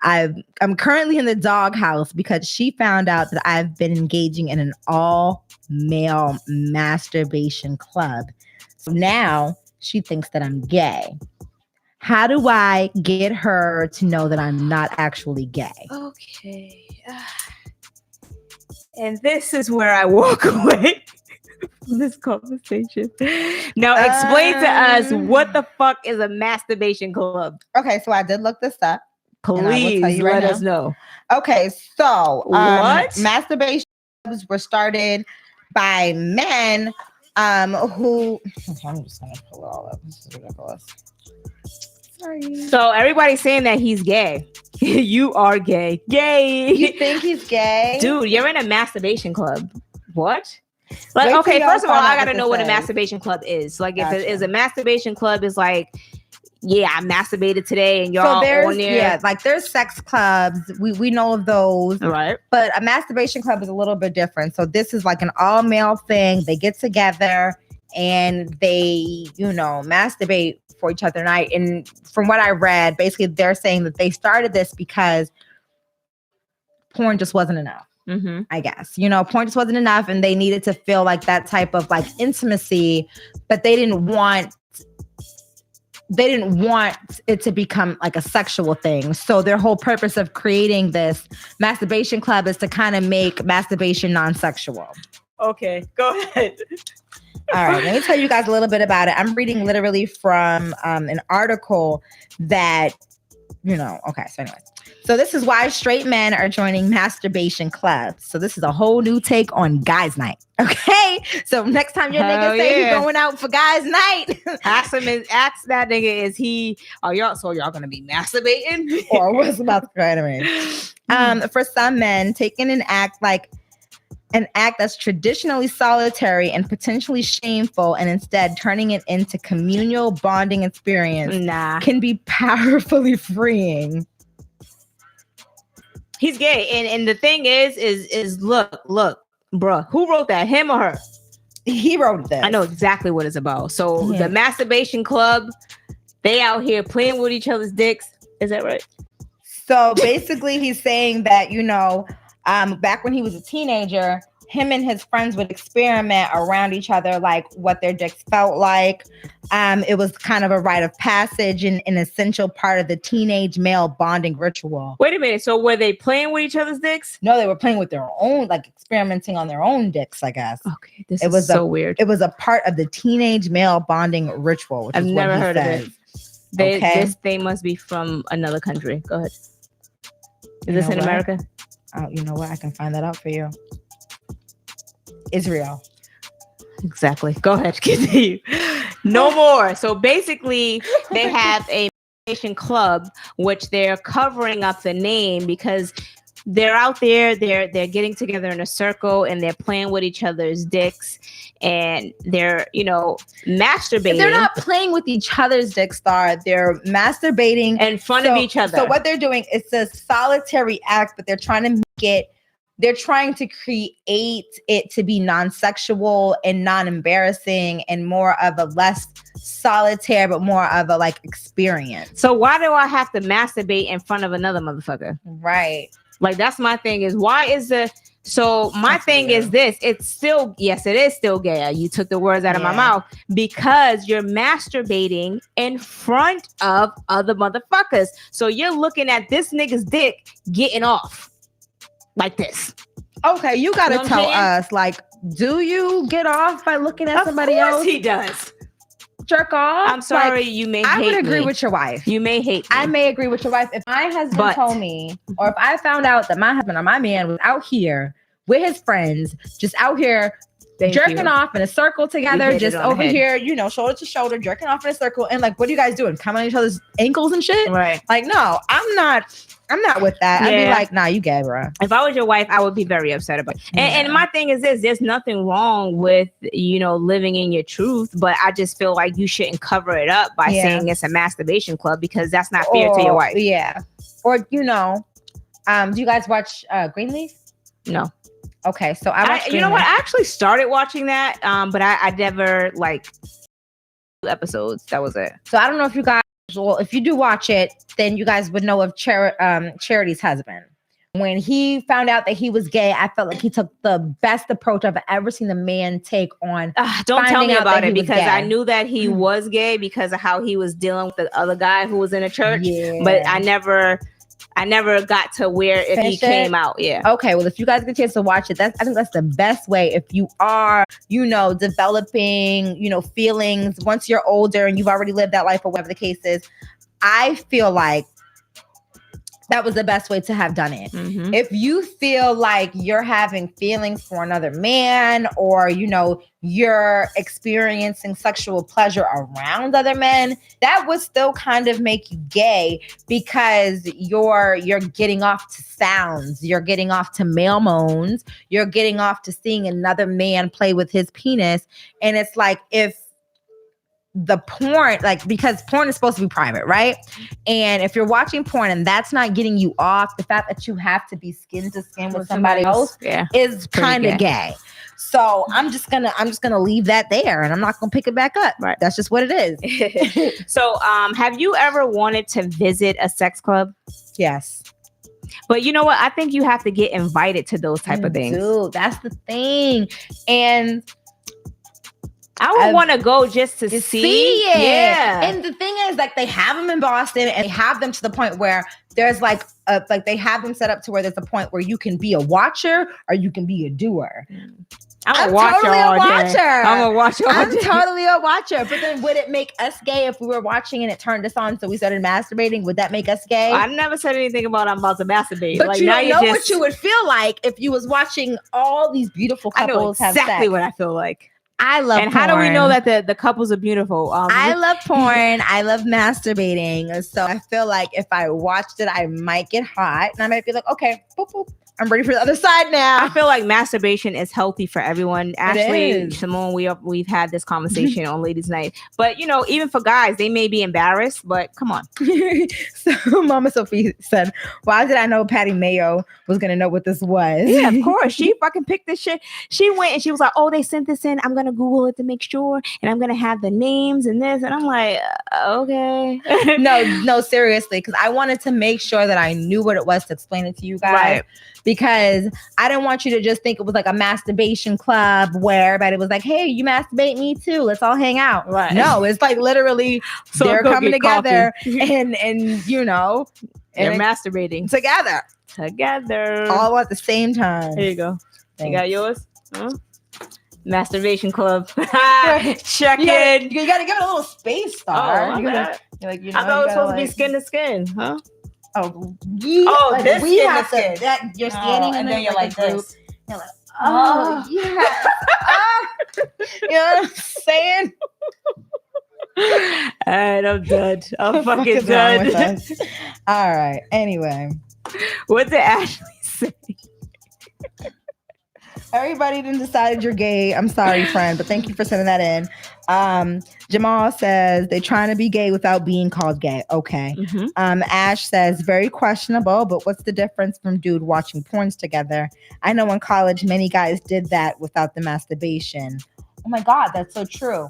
I'm currently in the doghouse because she found out that I've been engaging in an all-male masturbation club. So now she thinks that I'm gay. How do I get her to know that I'm not actually gay? Okay. And this is where I walk away. This conversation. Now explain to us what the fuck is a masturbation club. Okay, so I did look this up. Please let us know. Okay, so what masturbation clubs were started by men who okay, I'm just gonna pull it all up. This is ridiculous. Sorry. So everybody's saying that he's gay. You are gay. Gay. You think he's gay? Dude, you're in a masturbation club. What? Like, okay, first of all, I gotta know what a masturbation club is. Like, if it is a masturbation club, is like I masturbated today, and y'all on there. Yeah, like there's sex clubs. We know of those. Right. But a masturbation club is a little bit different. So this is like an all male thing. They get together and they, masturbate for each other night. And from what I read, basically they're saying that they started this because porn just wasn't enough. Mm-hmm. I guess, porn just wasn't enough, and they needed to feel like that type of like intimacy, but they didn't want it to become like a sexual thing. So their whole purpose of creating this masturbation club is to kind of make masturbation non-sexual. Okay, go ahead. All right, let me tell you guys a little bit about it. I'm reading literally from an article that, okay, so anyways. So this is why straight men are joining masturbation clubs. So this is a whole new take on guys' night. Okay. So next time your nigga say he's going out for guys' night, ask that nigga, y'all gonna be masturbating? Or what's about to cry? For some men, taking an act that's traditionally solitary and potentially shameful, and instead turning it into communal bonding experience can be powerfully freeing. He's gay, and the thing is look, bruh, who wrote that? Him or her? He wrote this. I know exactly what it's about. So the masturbation club, they out here playing with each other's dicks. Is that right? So basically, he's saying that back when he was a teenager, him and his friends would experiment around each other, like what their dicks felt like. It was kind of a rite of passage and an essential part of the teenage male bonding ritual. Wait a minute. So were they playing with each other's dicks? No, they were playing with their own, like experimenting on their own dicks, I guess. Okay, this is so weird. It was a part of the teenage male bonding ritual. Which I've is never what he heard says. of it. They must be from another country. Go ahead. Is this in America? You know what? I can find that out for you. Israel. Exactly. Go ahead. Continue. No more. So basically, they have a masturbation club, which they're covering up the name because they're out there. They're getting together in a circle and they're playing with each other's dicks and they're masturbating. They're not playing with each other's dicks, Star. They're masturbating in front of each other. So what they're doing, it's a solitary act, but they're trying to make it. They're trying to create it to be non-sexual and non-embarrassing and more of a less solitaire, but more of a like experience. So why do I have to masturbate in front of another motherfucker? Right. Like that's my thing is why is the so my that's thing weird. Is this it's still it is still gay. You took the words out of my mouth because you're masturbating in front of other motherfuckers. So you're looking at this nigga's dick getting off. Like this. Okay, you gotta tell us, like, do you get off by looking at somebody else? Of course he does. Jerk off? I'm sorry, you may hate me. I would agree with your wife. You may hate me. I may agree with your wife. If my husband told me, or if I found out that my husband or my man was out here with his friends, just out here jerking off in a circle together, just over here, shoulder to shoulder, jerking off in a circle, and like, what are you guys doing? Coming on each other's ankles and shit? Right. Like, no, I'm not with that. I'd be like, nah, you gay, bro. If I was your wife, I would be very upset about it. And my thing is this, there's nothing wrong with, living in your truth, but I just feel like you shouldn't cover it up by saying it's a masturbation club because that's not fair to your wife. Yeah. Or, do you guys watch Greenleaf? No. Okay, so I watched you know what? I actually started watching that, but I never episodes. That was it. So I don't know if you guys, well, if you do watch it, then you guys would know of Charity's husband. When he found out that he was gay, I felt like he took the best approach I've ever seen a man take on. Don't tell me about it because I knew that he was gay because of how he was dealing with the other guy who was in a church. Yeah. But I never got to where if he came out. Yeah. Okay. Well, if you guys get a chance to watch it, I think that's the best way. If you are, developing, feelings once you're older and you've already lived that life or whatever the case is, I feel like that was the best way to have done it. Mm-hmm. If you feel like you're having feelings for another man or, you're experiencing sexual pleasure around other men, that would still kind of make you gay because you're getting off to sounds, you're getting off to male moans, you're getting off to seeing another man play with his penis. And it's like, if the porn, like, because porn is supposed to be private, right? And if you're watching porn and that's not getting you off, the fact that you have to be skin to skin with somebody else is kind of gay. So I'm just gonna leave that there, and I'm not gonna pick it back up. Right, that's just what it is. So, have you ever wanted to visit a sex club? Yes. But you know what? I think you have to get invited to those type of things. Dude, that's the thing. And I would want to go just to see it. Yeah. And the thing is, like, they have them in Boston, and they have them to the point where there's like they have them set up to where there's a point where you can be a watcher or you can be a doer. I'm totally a watcher. I'm a watcher. I'm totally a watcher. But then would it make us gay if we were watching and it turned us on, so we started masturbating? Would that make us gay? I never said anything about I'm about to masturbate. But like, you don't know what you would feel like if you was watching all these beautiful couples have sex. Exactly what I feel like. I love and porn. How do we know that the couples are beautiful? I love porn. I love masturbating. So I feel like if I watched it, I might get hot. And I might be like, okay, boop, boop. I'm ready for the other side now. I feel like masturbation is healthy for everyone. Ashley, Simone, we've had this conversation on Ladies' Night. But, you know, even for guys, they may be embarrassed, but come on. So Mama Sophie said, why did I know Patty Mayo was going to know what this was? Yeah, of course. She fucking picked this shit. She went and she was like, oh, they sent this in. I'm going to Google it to make sure. And I'm going to have the names and this. And I'm like, okay. No, seriously. Because I wanted to make sure that I knew what it was to explain it to you guys. Right. Because I didn't want you to just think it was like a masturbation club where everybody was like, hey, you masturbate, me too. Let's all hang out. Right. No, it's like literally so they're coming together and you know. They're masturbating. Together. All at the same time. Here you go. Thanks. You got yours? Huh? Masturbation club. Check in. You got to give it a little space, Star. Oh, I thought it was supposed to be skin to skin, huh? Oh, like this we skin have to skin. That you're standing and then you're like this. You're like, oh yeah. You know what I'm saying? All right, I'm done. I'm fucking done. All right. Anyway, what did Ashley say? Everybody done decided you're gay. I'm sorry, friend, but thank you for sending that in. Jamal says they're trying to be gay without being called gay. Okay. Mm-hmm. Ash says very questionable, but what's the difference from dude watching porns together? I know in college many guys did that without the masturbation. Oh my God, that's so true.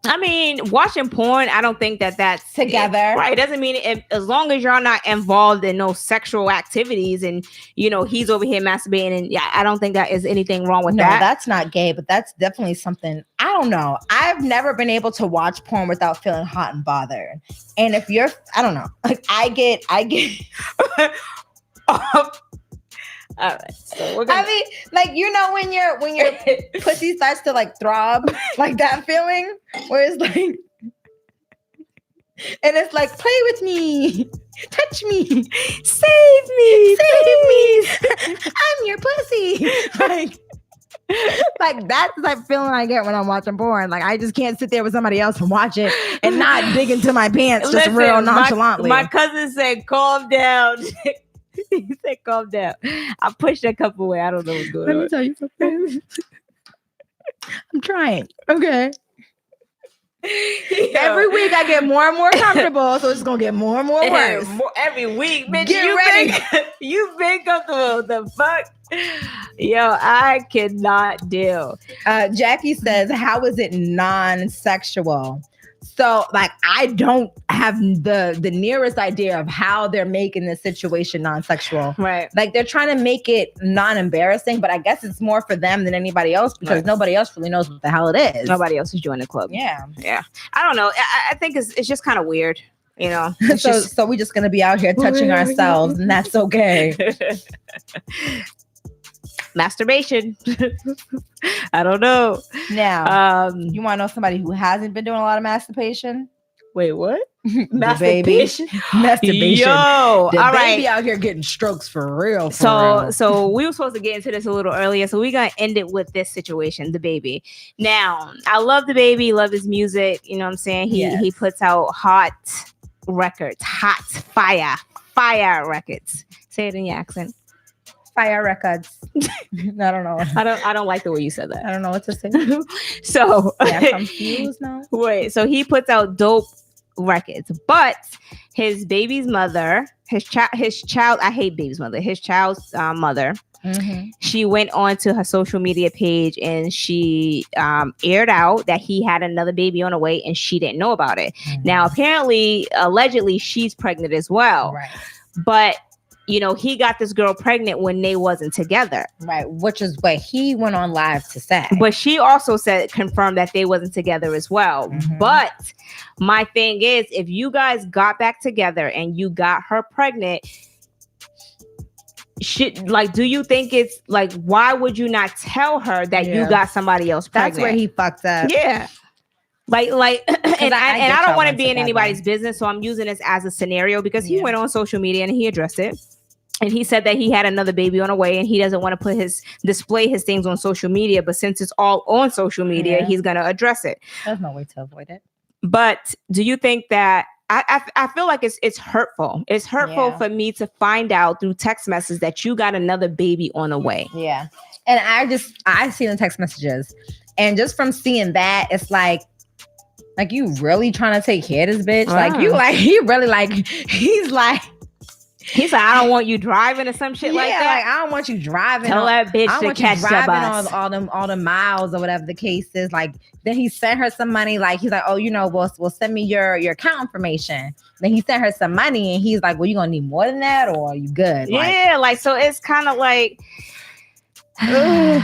I mean, watching porn, I don't think that's together. Right. It doesn't mean as long as you're not involved in no sexual activities and, you know, he's over here masturbating. And yeah, I don't think that is anything wrong with that. No, that's not gay, but that's definitely something. I don't know. I've never been able to watch porn without feeling hot and bothered. And if you're, I don't know, like I get. All right. So I mean, like, you know, when your pussy starts to like throb, like that feeling where it's like, and it's like, play with me, touch me, save me. I'm your pussy. Like that's the type of feeling I get when I'm watching porn. Like I just can't sit there with somebody else and watch it and not dig into my pants just real nonchalantly. My cousin said, calm down. He said, calm down. I pushed a cup away. I don't know what's going on. Let me tell you something. I'm trying. Okay. Yeah. Every week I get more and more comfortable, so it's gonna get more and more worse. Every week, bitch. Get ready. You've been comfortable. The fuck? Yo, I cannot deal. Jackie says, how is it non-sexual? So, like, I don't have the nearest idea of how they're making this situation non-sexual. Right. Like, they're trying to make it non-embarrassing, but I guess it's more for them than anybody else because nobody else really knows what the hell it is. Nobody else is joining the club. Yeah. I don't know. I think it's just kind of weird, you know. So we're just going to be out here touching ourselves, and that's okay. Masturbation. I don't know. Now, you want to know somebody who hasn't been doing a lot of masturbation? Wait, what? Masturbation. Yo, all baby right. out here getting strokes for real. So we were supposed to get into this a little earlier, so we're gonna end it with this situation, the baby. Now, I love the baby, love his music. You know what I'm saying? He puts out hot records, hot fire records. Say it in your accent. Fire Records. I don't know. I don't like the way you said that. I don't know what to say. So yeah, I'm confused now. Wait, so he puts out dope records, but his baby's mother, his child, I hate baby's mother, his child's mother, she went on to her social media page and she aired out that he had another baby on the way and she didn't know about it. Now, apparently, allegedly, she's pregnant as well. Right. But you know, he got this girl pregnant when they wasn't together. Right. Which is what he went on live to say. But she also confirmed that they wasn't together as well. But my thing is, if you guys got back together and you got her pregnant, do you think it's like, why would you not tell her that you got somebody else pregnant? That's where he fucked up. Yeah. Like, and I don't want to be in anybody's business, so I'm using this as a scenario because he went on social media and he addressed it. And he said that he had another baby on the way and he doesn't want to display his things on social media. But since it's all on social media, he's going to address it. There's no way to avoid it. But do you think that I feel like it's hurtful. It's hurtful for me to find out through text messages that you got another baby on the way. Yeah. And I see the text messages. And just from seeing that, it's like you really trying to take care of this bitch? He's like, I don't want you driving or some shit like that. Like, I don't want you driving. Tell that bitch to catch the bus. all the miles or whatever the case is. Like, then he sent her some money. Like, he's like, oh, you know, we'll send me your account information. Then he sent her some money, and he's like, well, you gonna need more than that, or are you good? Like, so it's kind of like. I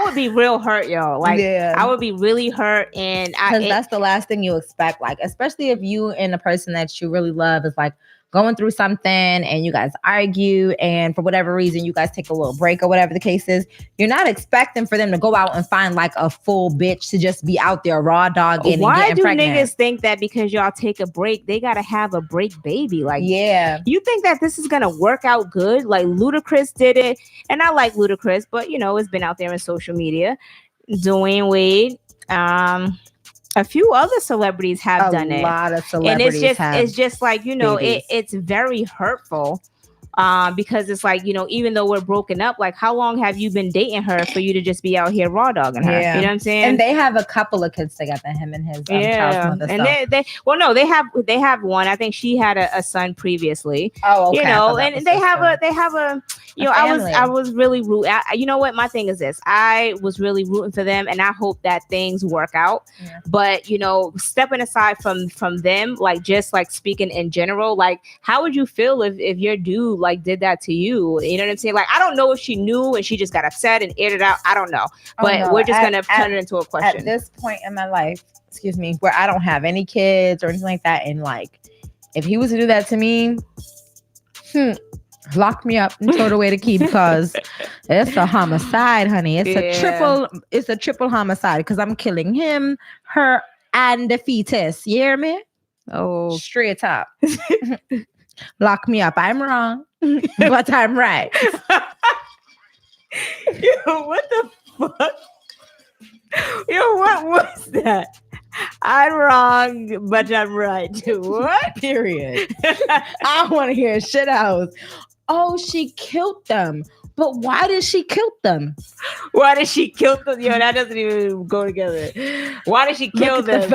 would be real hurt, yo. Like, I would be really hurt, and because that's the last thing you expect. Like, especially if you and the person that you really love is like going through something and you guys argue and for whatever reason you guys take a little break or whatever the case is, you're not expecting for them to go out and find like a full bitch to just be out there raw dogging. Why and do pregnant. Niggas think that because y'all take a break, they gotta have a break baby? Like, you think that this is gonna work out good? Like Ludacris did it, and I like Ludacris, but you know, it's been out there in social media. Dwayne Wade, a few other celebrities have done it. A lot of celebrities and it's just like, you know, it's very hurtful. Because it's like, you know, even though we're broken up, like how long have you been dating her for you to just be out here raw dogging her? You know what I'm saying? And they have a couple of kids together, him and his child's mother. And they have one. I think she had a son previously. Oh, okay. You know, and they have a you know, I was really rooting. You know what? My thing is this. I was really rooting for them, and I hope that things work out. Yeah. But, you know, stepping aside from them, like just like speaking in general, like how would you feel if your dude like did that to you? You know what I'm saying? Like, I don't know if she knew and she just got upset and aired it out. I don't know. But we're just going to turn it into a question. At this point in my life, where I don't have any kids or anything like that, and like, if he was to do that to me, lock me up and throw it away the key, because it's a homicide, honey. It's a triple homicide, because I'm killing him, her, and the fetus. You hear me? Oh, straight up. Lock me up. I'm wrong, but I'm right. Yo, what the fuck? Yo, what was that? I'm wrong, but I'm right. What? Period. I want to hear shit else. Oh, she killed them. But why did she kill them? Why did she kill them? Yo, that doesn't even go together. Why did she kill them?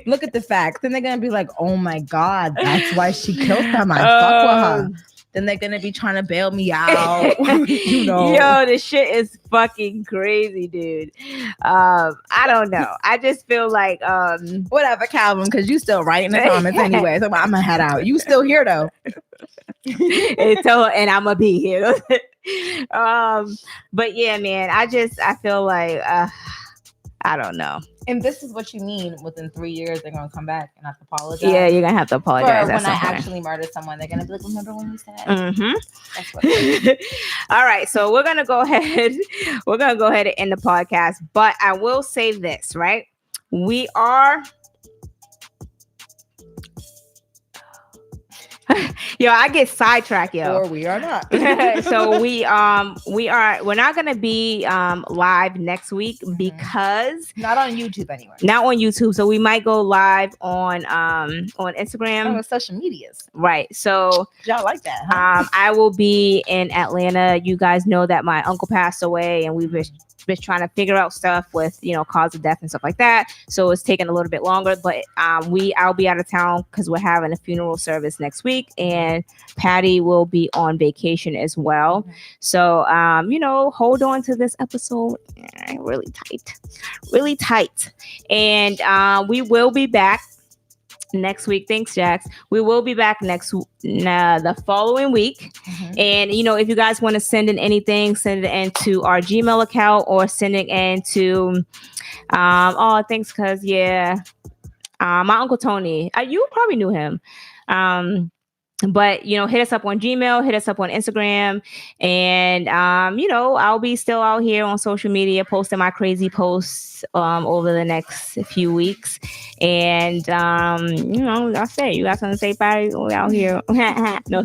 Look at the facts. Then they're going to be like, oh my God, that's why she killed them. I fuck with her. Then they're going to be trying to bail me out. You know. Yo, this shit is fucking crazy, dude. I don't know. I just feel like, whatever, Calvin, because you still writing the comments anyway. So I'm going to head out. You still here, though. And I'm going to be here. But yeah, man, I feel like I don't know. And this is what you mean. Within 3 years, they're gonna come back and have to apologize. Yeah, you're gonna have to apologize. When I actually murdered someone, they're gonna be like, "Remember when you said?" Mm-hmm. That's what it is. All right, so we're gonna go ahead. We're gonna go ahead and end the podcast. But I will say this, right? We are. Yo, I get sidetracked, yo. Or we are not. So we're not gonna be live next week because not on YouTube anyway. Not on YouTube. So we might go live on Instagram. On social medias. Right. So y'all like that, huh? I will be in Atlanta. You guys know that my uncle passed away and we've been trying to figure out stuff with, you know, cause of death and stuff like that. So it's taking a little bit longer, but I'll be out of town because we're having a funeral service next week and Patty will be on vacation as well. So, you know, hold on to this episode. Really tight. And we will be back next week. Thanks, Jax. We will be back the following week. And you know, if you guys want to send in anything, send it into our Gmail account or send it into thanks, cuz my Uncle Tony. You probably knew him. But you know, hit us up on Gmail, hit us up on Instagram, and you know, I'll be still out here on social media posting my crazy posts over the next few weeks. And you know, I say you got something to say, Patty? We out here. No,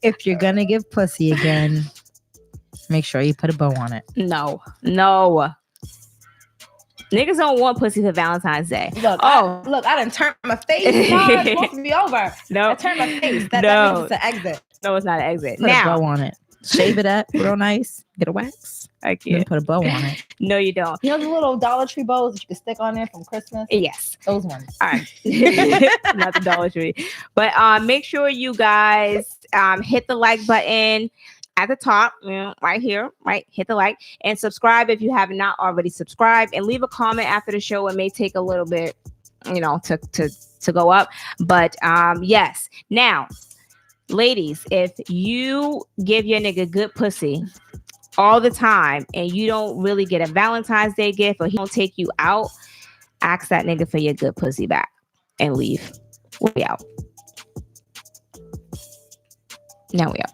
if you're gonna give pussy again, make sure you put a bow on it. No. Niggas don't want pussy for Valentine's Day. Look, I done turned my face. No, it's supposed to be over. No. I turned my face. That means it's an exit. No, it's not an exit. Put a bow on it. Shave it up real nice. Get a wax. I can't. Put a bow on it. No, you don't. You know the little Dollar Tree bows that you can stick on there from Christmas? Yes. Those ones. All right. Not the Dollar Tree. But make sure you guys hit the like button at the top, you know, right here, right? Hit the like and subscribe if you have not already subscribed, and leave a comment after the show. It may take a little bit, you know, to go up, but yes. Now, ladies, if you give your nigga good pussy all the time and you don't really get a Valentine's Day gift or he don't take you out, ask that nigga for your good pussy back and leave. We out. Now we out.